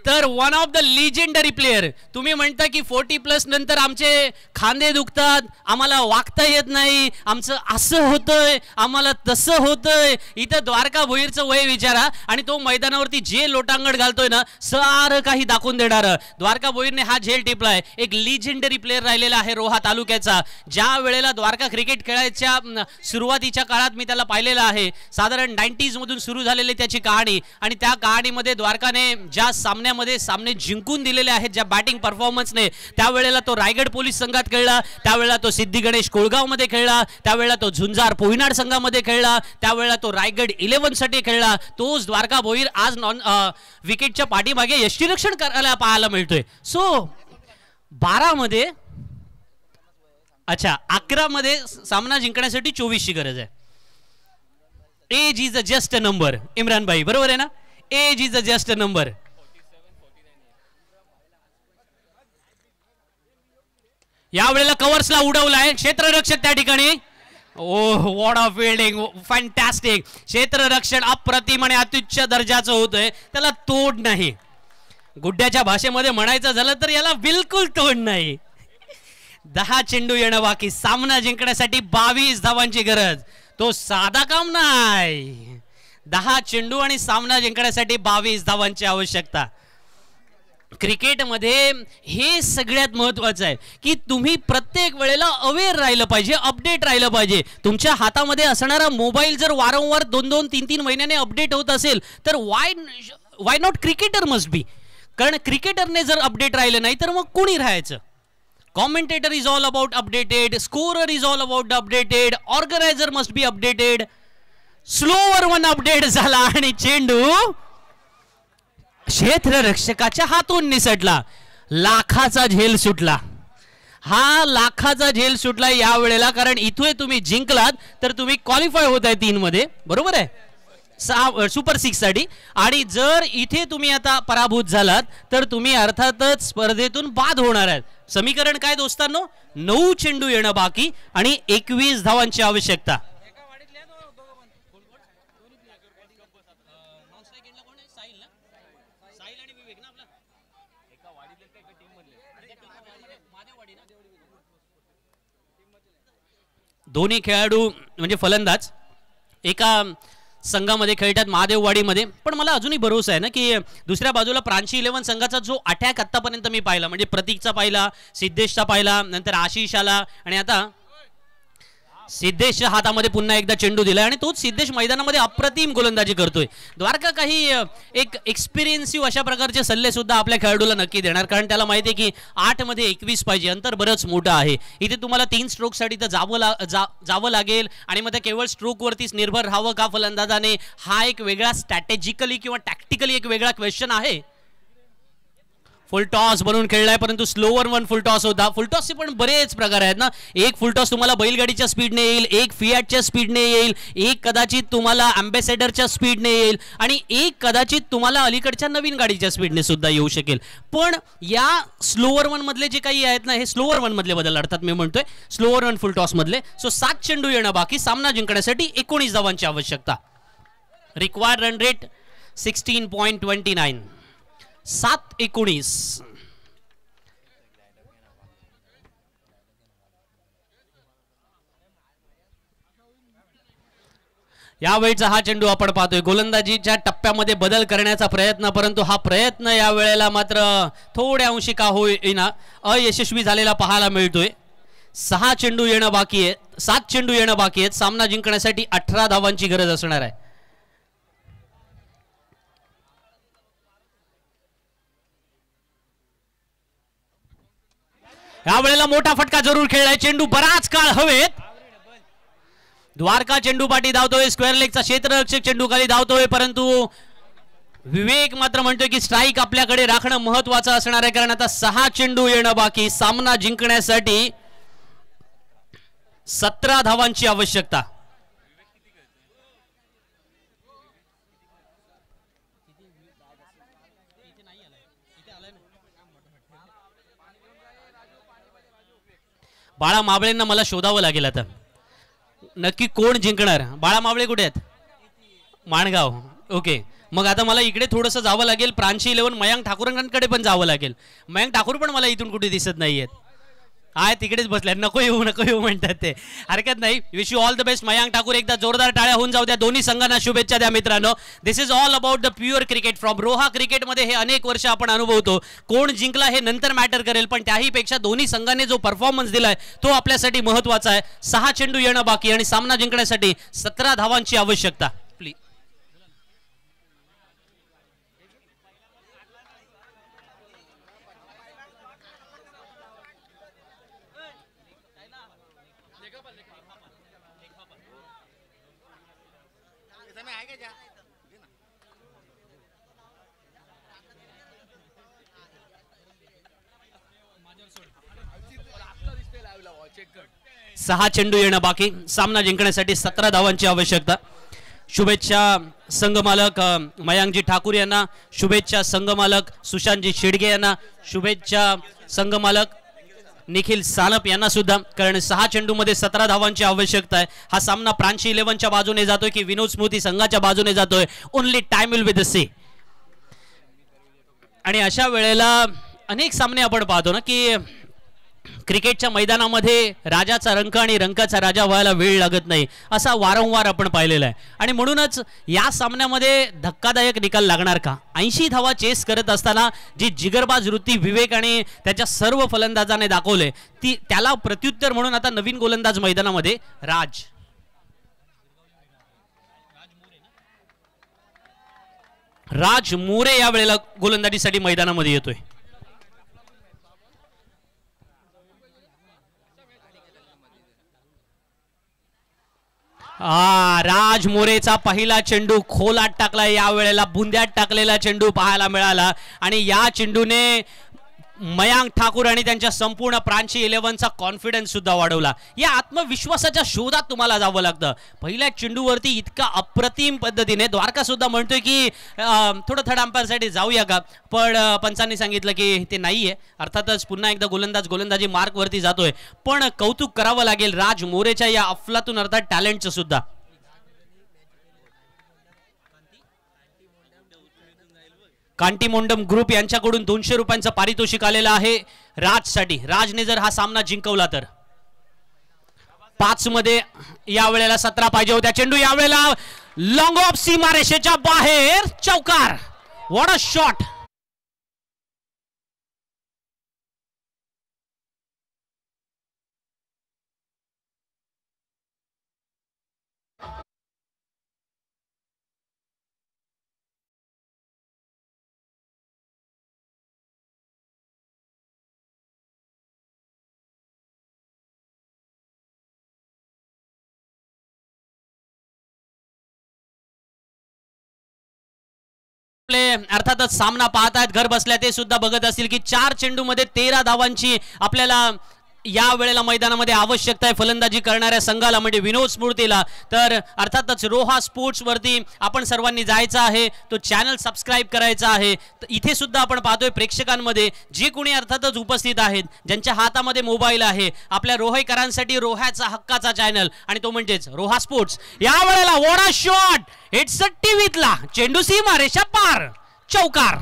तर one of the legendary player. तुम्ही म्हणता की 40+ नंतर आमचे खांदे दुखतात, आम्हाला वागता येत नाही, आमचं असं होतंय, आम्हाला तसं होतंय. इथं द्वारका भोईरचं वय विचारा आणि तो मैदानावरती जे लोटांगण घालतोय ना सारं काही दाखवून देणार. द्वारका भोईरने हा झेल टिपलाय. एक लिजेंडरी प्लेयर राहिलेला आहे रोहा तालुक्याचा. ज्या वेळेला द्वारका क्रिकेट खेळायच्या सुरुवातीच्या काळात मी त्याला पाहिलेलं आहे. साधारण 90s मधून सुरू झालेली त्याची कहाणी आणि त्या कहाणीमध्ये द्वारकाने ज्या सामने जिंकून दिलेले आहेत ज्या बॅटिंग परफॉर्मन्सने, त्यावेळेला तो रायगड पोलीस संघात खेळला, त्यावेळेला तो सिद्धी गणेश कोळगाव मध्ये खेळला, त्यावेळेला तो झुंजार पोहिनाड संघामध्ये खेळला, त्यावेळेला तो रायगड 11 साठी खेळला. तोच द्वारका भोईर आज विकेटच्या पाठीमागे यष्टीरक्षण करायला पाहायला मिळतोय. सो 12 मध्ये 11 मध्ये सामना जिंकण्यासाठी 24 ची गरज आहे. Age is a just a number. Imran भाई बरोबर आहे ना? Age is a just a number. यावेळेला कव्हर्सला उडवलाय क्षेत्ररक्षक त्या ठिकाणी. Oh what a fielding, fantastic. क्षेत्ररक्षण अप्रतिम आणि अत्युच्च दर्जाचं होतंय, त्याला तोड नाही. गुड्ड्याच्या भाषेमध्ये म्हणायचं झालं तर याला बिलकुल तोड नाही. 10 चेंडू येणं बाकी. सामना जिंकण्यासाठी 22 धावांची गरज. तो साधा काम नाही. 10 चेंडू आणि सामना जिंकण्यासाठी 22 धावांची आवश्यकता. क्रिकेटमध्ये हे सगळ्यात महत्वाचं आहे की तुम्ही प्रत्येक वेळेला अवेअर राहिलं पाहिजे, अपडेट राहिलं पाहिजे. तुमच्या हातामध्ये असणारा मोबाईल जर वारंवार 2-2, 3-3 महिन्याने अपडेट होत असेल तर why not cricketer must be. कारण क्रिकेटरने जर अपडेट राहिलं नाही तर मग कोणी राहायचं? Commentator is all about updated, scorer is all about updated, organizer must be updated. Slower one update झाला आणि चेंडू क्षेत्ररक्षकाच्या हातून निसटला. लाखाचा झेल सुटला. हा लाखाचा झेल सुटला या वेळेला, कारण इथे तुम्ही जिंकलात तर तुम्ही क्वालिफाय होत आहे 3 मध्ये, बरोबर आहे, सुपर 6 साठी. आणि जर इथे तुम्ही आता पराभूत झालात तर तुम्ही अर्थातच स्पर्धेतून बाद होणार आहेत. समीकरण काय दोस्तांनो? 9 चेंडू येणं बाकी आणि 21 धावांची आवश्यकता. दोन्ही खेळाडू म्हणजे फलंदाज एका संघामध्ये खेळतात महादेववाडीमध्ये. पण मला अजूनही भरोसा आहे ना की दुसऱ्या बाजूला प्रांची 11 संघाचा जो अटॅक आतापर्यंत मी पाहिला, म्हणजे प्रतीकचा पाहिला, सिद्धेशचा पाहिला, नंतर आशिष आला आणि आता सिद्धेशच्या हातामध्ये पुन्हा एकदा चेंडू दिलाय आणि तोच सिद्धेश मैदानामध्ये अप्रतिम गोलंदाजी करतोय. द्वारका काही एक एक्सपिरियन्सिव्ह अशा प्रकारचे सल्ले सुद्धा आपल्या खेळाडूला नक्की देणार, कारण त्याला माहिती आहे की 8 मध्ये 21 पाहिजे, अंतर बरंच मोठं आहे. इथे तुम्हाला 3 स्ट्रोकसाठी तर जावं लागेल आणि मग केवळ स्ट्रोकवरतीच निर्भर राहावं का फलंदाजाने? हा एक वेगळा स्ट्रॅटेजिकली किंवा टॅक्टिकली एक वेगळा क्वेश्चन आहे. फुल टॉस बनवून खेळलाय परंतु स्लोवर वन फुल टॉस होता. फुल टॉसचे पण बरेच प्रकार आहेत ना. एक फुल टॉस तुम्हाला बैलगाडीच्या स्पीडने येईल, एक फियाटच्या स्पीडने येईल, एक कदाचित तुम्हाला अँबॅसेडरच्या स्पीडने येईल आणि एक कदाचित तुम्हाला अलीकडच्या नवीन गाडीच्या स्पीडने सुद्धा येऊ शकेल. पण या स्लोवर वन मधले जे काही आहेत ना, हे स्लोवर वन मधले बदल अर्थात मी म्हणतोय स्लोवर वन फुल टॉस मधले. सो 7 चेंडू येणं बाकी. सामना जिंकण्यासाठी 19 धावांची आवश्यकता. Required run rate 16.29. 7-19. यावेळचा हा चेंडू आपण पाहतोय गोलंदाजीच्या टप्प्यामध्ये बदल करण्याचा प्रयत्न, परंतु हा प्रयत्न या वेळेला मात्र थोड्या अंशी का होईना अयशस्वी झालेला पाहायला मिळतोय. 6 चेंडू येणं बाकी आहे, 7 चेंडू येणं बाकी आहेत. सामना जिंकण्यासाठी 18 धावांची गरज असणार आहे. यावेळेला मोठा फटका जरूर खेळलाय. चेंडू बराच काळ हवेत. द्वारका चेंडू पाठी धावतोय. स्क्वेअर लेगचा क्षेत्ररक्षक चेंडू खाली धावतोय, परंतु विवेक मात्र म्हणतोय की स्ट्राईक आपल्याकडे राखणं महत्वाचं असणार आहे, कारण आता 6 चेंडू येणं बाकी. सामना जिंकण्यासाठी 17 धावांची आवश्यकता. बाळा मावळेंना मला शोधावं लागेल आता नक्की कोण जिंकणार. बाळा मावळे कुठे आहेत? माणगाव. ओके, मग आता मला इकडे थोडंसं जावं लागेल, प्रांची 11 मयांक ठाकूरांकडे पण जावं लागेल. मयांक ठाकूर पण मला इथून कुठे दिसत नाहीयेत. तिकडेच बसले, नको येऊ म्हणतात ते. हरकत नाही. Wish you all the best Mayank Thakur. एकदा जोरदार टाळ्या होऊन जाऊ द्या. दोन्ही संघांना शुभेच्छा द्या मित्रांनो. This is all about the pure cricket from Roha. क्रिकेटमध्ये हे अनेक वर्ष आपण अनुभवतो. कोण जिंकला हे नंतर मॅटर करेल, पण त्याही पेक्षा दोन्ही संघांनी जो परफॉर्मन्स दिलाय तो आपल्यासाठी महत्वाचा आहे. 6 चेंडू येणं बाकी आणि सामना जिंकण्यासाठी 17 धावांची आवश्यकता. प्लीज सहा चेंडू येणं बाकी. सामना जिंकण्यासाठी 17 धावांची आवश्यकता. शुभेच्छा संघमालक मयांकजी ठाकूर यांना, शुभेच्छा संघमालक सुशांतजी शेडगे यांना, शुभेच्छा संघमालक निखिल सानप यांना सुद्धा. कारण 6 चेंडूमध्ये 17 धावांची आवश्यकता आहे. हा सामना प्रांची 11च्या बाजूने जातोय की विनोद स्मृती संघाच्या बाजूने जातोय. Only time will be the say. आणि अशा वेळेला अनेक सामने आपण पाहतो ना की क्रिकेटच्या मैदानामध्ये राजाचा रंक आणि रंकाचा राजा व्हायला वेळ लागत नाही, असा वारंवार आपण पाहिलेला आहे. आणि म्हणूनच या सामन्यामध्ये धक्कादायक निकाल लागणार का? 80 धावा चेस करत असताना जी जिगरबाज वृत्ती विवेक आणि त्याच्या सर्व फलंदाजाने दाखवले, त्याला प्रत्युत्तर म्हणून आता नवीन गोलंदाज मैदानामध्ये राज मोरे या वेळेला गोलंदाजीसाठी मैदानामध्ये येतोय. राज मोरेचा पहिला चेंडू खोलात टाकला. या वेळेला बुंद्यात टाकलेला चेंडू पाहायला मिळाला आणि या चेंडूने मयांक ठाकूर आणि त्यांच्या संपूर्ण प्रांची 11चा कॉन्फिडन्स सुद्धा वाढवला. या आत्मविश्वासाच्या शोधात तुम्हाला जावं लागतं. पहिल्या चेंडूवरती इतका अप्रतिम पद्धतीने द्वारका सुद्धा म्हणतोय की थोडं थर्ड अंपायरसाठी जाऊया का, पण पंचांनी सांगितलं की ते नाहीये. अर्थातच पुन्हा एकदा गोलंदाजी मार्कवरती जातोय. पण कौतुक करावं लागेल राज मोरेच्या या अफलातून अर्थात टॅलेंटचं सुद्धा. कांटीमोंडम ग्रुप यांच्याकडून 200 रुपयांचं पारितोषिक आलेलं आहे राजसाठी. राजने जर हा सामना जिंकवला तर 5 मध्ये या वेळेला 17 पाहिजे होत्या. चेंडू या वेळेला लॉंग ऑफ सीमारेषेच्या बाहेर, चौकार. What a shot. अर्थातच सामना पाहतायत घर बसल्या ते सुद्धा बघत असतील की 4 चेंडूमध्ये 13 धावांची आपल्याला या वेळेला मैदानामध्ये आवश्यकता आहे फलंदाजी करणाऱ्या संघाला, म्हणजे विनोद स्मृतीला. तर अर्थातच रोहा स्पोर्ट्स वरती आपण सर्वांनी जायचं आहे, तो चॅनल सबस्क्राइब करायचा आहे. इथे सुद्धा आपण पाहतोय प्रेक्षकांमध्ये जे कोणी अर्थातच उपस्थित आहेत, ज्यांच्या हातामध्ये मोबाईल आहे, आपल्या रोहेकरांसाठी रोह्याचा हक्काचा चॅनल आणि तो म्हणजेच रोहा स्पोर्ट्स. या वेळेला what a shot. It's a टीव्हीतला चेंडू सीमारेषा पार, चौकार.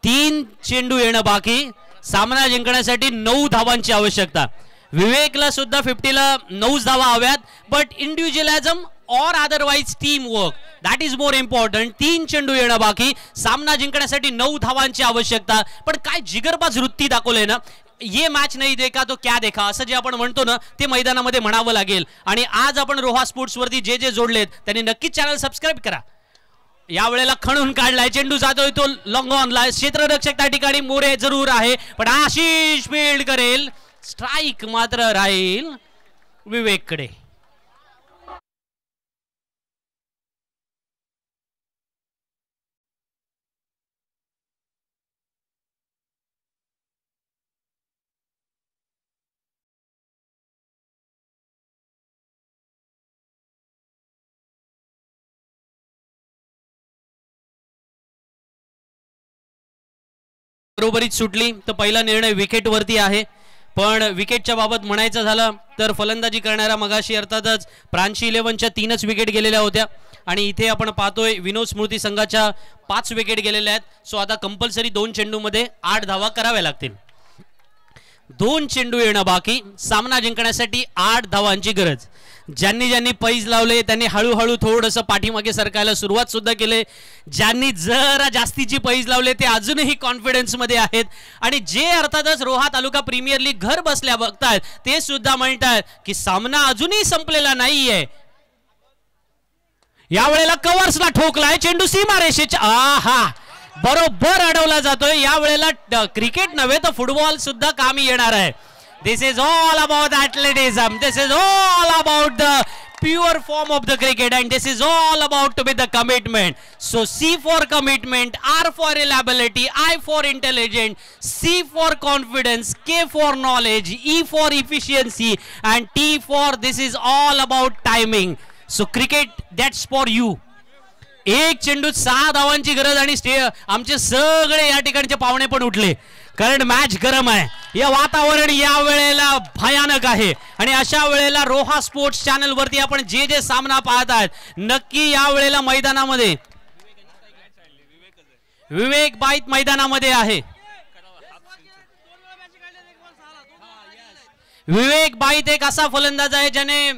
तीन चेंडू येणं बाकी. सामना जिंकण्यासाठी 9 धावांची आवश्यकता. विवेकला सुद्धा 50ला 9 धावा हव्यात, बट इंडिव्हिज्युअलिझम और otherwise team work that is more important. 3 चेंडू येणं बाकी. सामना जिंकण्यासाठी 9 धावांची आवश्यकता. पण काय जिगरबाज वृत्ती दाखवले ना, ये मॅच नाही देखा तो क्या देखा असं जे आपण म्हणतो ना, ते मैदानामध्ये म्हणावं लागेल. आणि आज आपण रोहा स्पोर्ट्स वरती जे जे जोडलेत त्यांनी नक्कीच चॅनल सबस्क्राइब करा. या वेळेला खणून काढलाय चेंडू, जातोय तो लॉंग ऑनला. क्षेत्ररक्षक त्या ठिकाणी मोरे जरूर आहे, पण आशिष फील्ड करेल. स्ट्राइक मात्र राहील विवेककडे. बरोबरीच सुटली तर पहिला निर्णय विकेटवरती आहे. पण विकेटच्या बाबत म्हणायचं झालं तर फलंदाजी करणारा मगाशी अर्थातच प्रांशी 11च्या 3च विकेट गेलेल्या होत्या आणि इथे आपण पाहतोय विनोद स्मृती संघाच्या 5 विकेट गेलेल्या आहेत. सो आता कंपल्सरी 2 चेंडूमध्ये 8 धावा कराव्या लागतील. 2 चेंडू येणं बाकी. सामना जिंकण्यासाठी 8 धावांची गरज. ज्यांनी पैज लावले त्यांनी हळूहळू थोडंसं पाठीमागे सरकायला सुरुवात सुद्धा केले. ज्यांनी जरा जास्तीची पैज लावले ते अजूनही कॉन्फिडन्स मध्ये आहेत आणि जे अर्थातच रोहा तालुका प्रीमियर लीग घर बसल्या बघतायत ते सुद्धा म्हणतात की सामना अजूनही संपलेला नाहीये. यावेळेला कव्हर्सला ठोकलाय चेंडू सीमारेषेच्या आहा बरोबर अडवला जातोय. या वेळेला क्रिकेट नव्हे तर फुटबॉल सुद्धा कामी येणार आहे. This is all about athleticism. This is all about the pure form of the cricket and this is all about to be the commitment. So C for commitment, R for reliability, I for intelligent, C for confidence, K for knowledge, E for efficiency and T for this is all about timing. So cricket, that's for you. एक चेंडूत 6 धावांची गरज आणि आमचे सगळे या ठिकाणचे पाहुणे पण उठले कारण मॅच गरम आहे. या वातावरण या वेळेला भयानक आहे आणि अशा वेळेला रोहा स्पोर्ट्स चॅनल वरती आपण जे सामना पाहत आहात नक्की या वेळेला मैदानामध्ये विवेक बाईत मैदानामध्ये आहे. विवेक बाईत एक असा फलंदाज आहे ज्याने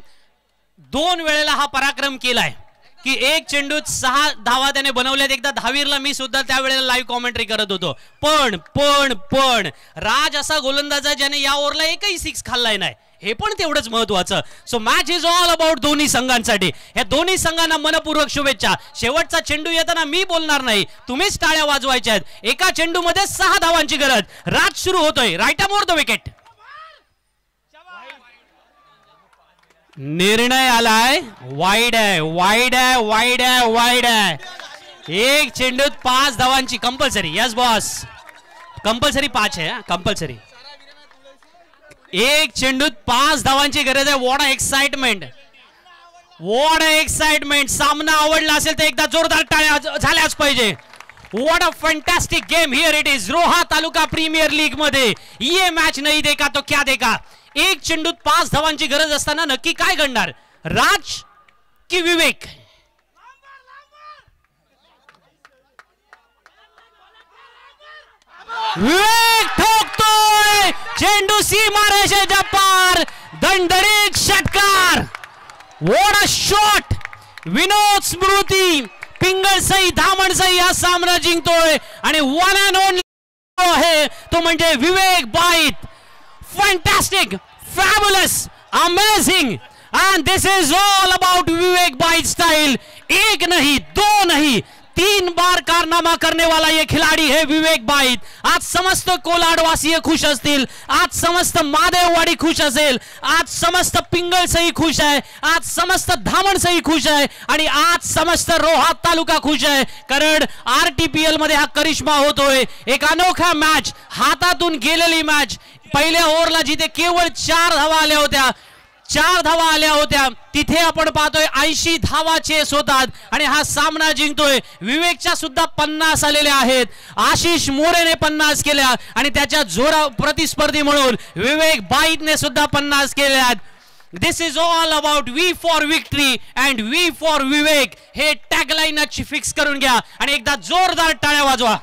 2 वेळेला हा पराक्रम केलाय की एक चेंडूत 6 धावा त्याने बनवल्यात. एकदा धावीरला मी सुद्धा त्यावेळेला लाईव्ह कॉमेंट्री करत होतो. पण राज असा गोलंदाज आहे ज्याने या ओव्हरला एकही 6 खाल्लाय नाही. हे पण तेवढंच महत्वाचं. So match is all about दोन्ही संघांसाठी. या दोन्ही संघांना मनपूर्वक शुभेच्छा. शेवटचा चेंडू येताना मी बोलणार नाही, तुम्हीच टाळ्या वाजवायच्या आहेत. एका चेंडूमध्ये 6 धावांची गरज. राज सुरू होतोय. Right arm over the wicket. निर्णय आलाय वाईड आहे. एक चेंडूत 5 धावांची कंपल्सरी. यस बॉस, कंपल्सरी 5 आहे. कंपल्सरी एक चेंडूत 5 धावांची गरज आहे. What a excitement. सामना आवडला असेल तर एकदा जोरदार टाळ्या झाल्याच पाहिजे. What a fantastic game here it is. Roha taluka premier league मध्ये ये मॅच नाही देखा तो क्या देखा. एक चेंडूत 5 धावांची गरज असताना नक्की काय घडणार, राज की विवेक. विवेक ठोकतोय चेंडू सीमारेषेच्या पार. दणदणीत षटकार. What a shot. विनोद स्मृती पिंगळसई धामणसई हा सामना जिंकतोय आणि वन अँड ओनली आहे तो म्हणजे विवेक Bait. Fantastic, fabulous, amazing, and this is all about Vivek Bait style. एक नहीं, 2 नहीं, 3 बार कारनामा करने वाला ये खिलाड़ी है विवेक बाईत. आज समस्त कोलाडवासीय खुश असतील, आज समस्त मादेववाडी खुश असेल, आज समस्त पिंगळसई खुश आहे, आज समस्त धामणसई खुश आहे आणि आज समस्त रोहा तालुका खुश आहे कारण RTPL मध्ये हा करिश्मा होतोय. एक अनोखा मॅच, हातातून गेलेली मॅच. पहिल्या ओव्हरला जिथे केवळ 4 धावा आल्या होत्या तिथे आपण पाहतोय 80 धावा चेस होतात आणि हा सामना जिंकतोय. विवेकच्या सुद्धा 50 आलेल्या आहेत. आशिष मोरेने 50 केल्या आणि त्याच्या जोरा प्रतिस्पर्धी म्हणून विवेक बाईतने सुद्धा 50 केल्या. This is all about we for victory and we for Vivek. हे टॅगलाईन फिक्स करून घ्या आणि एकदा जोरदार टाळ्या वाजवा.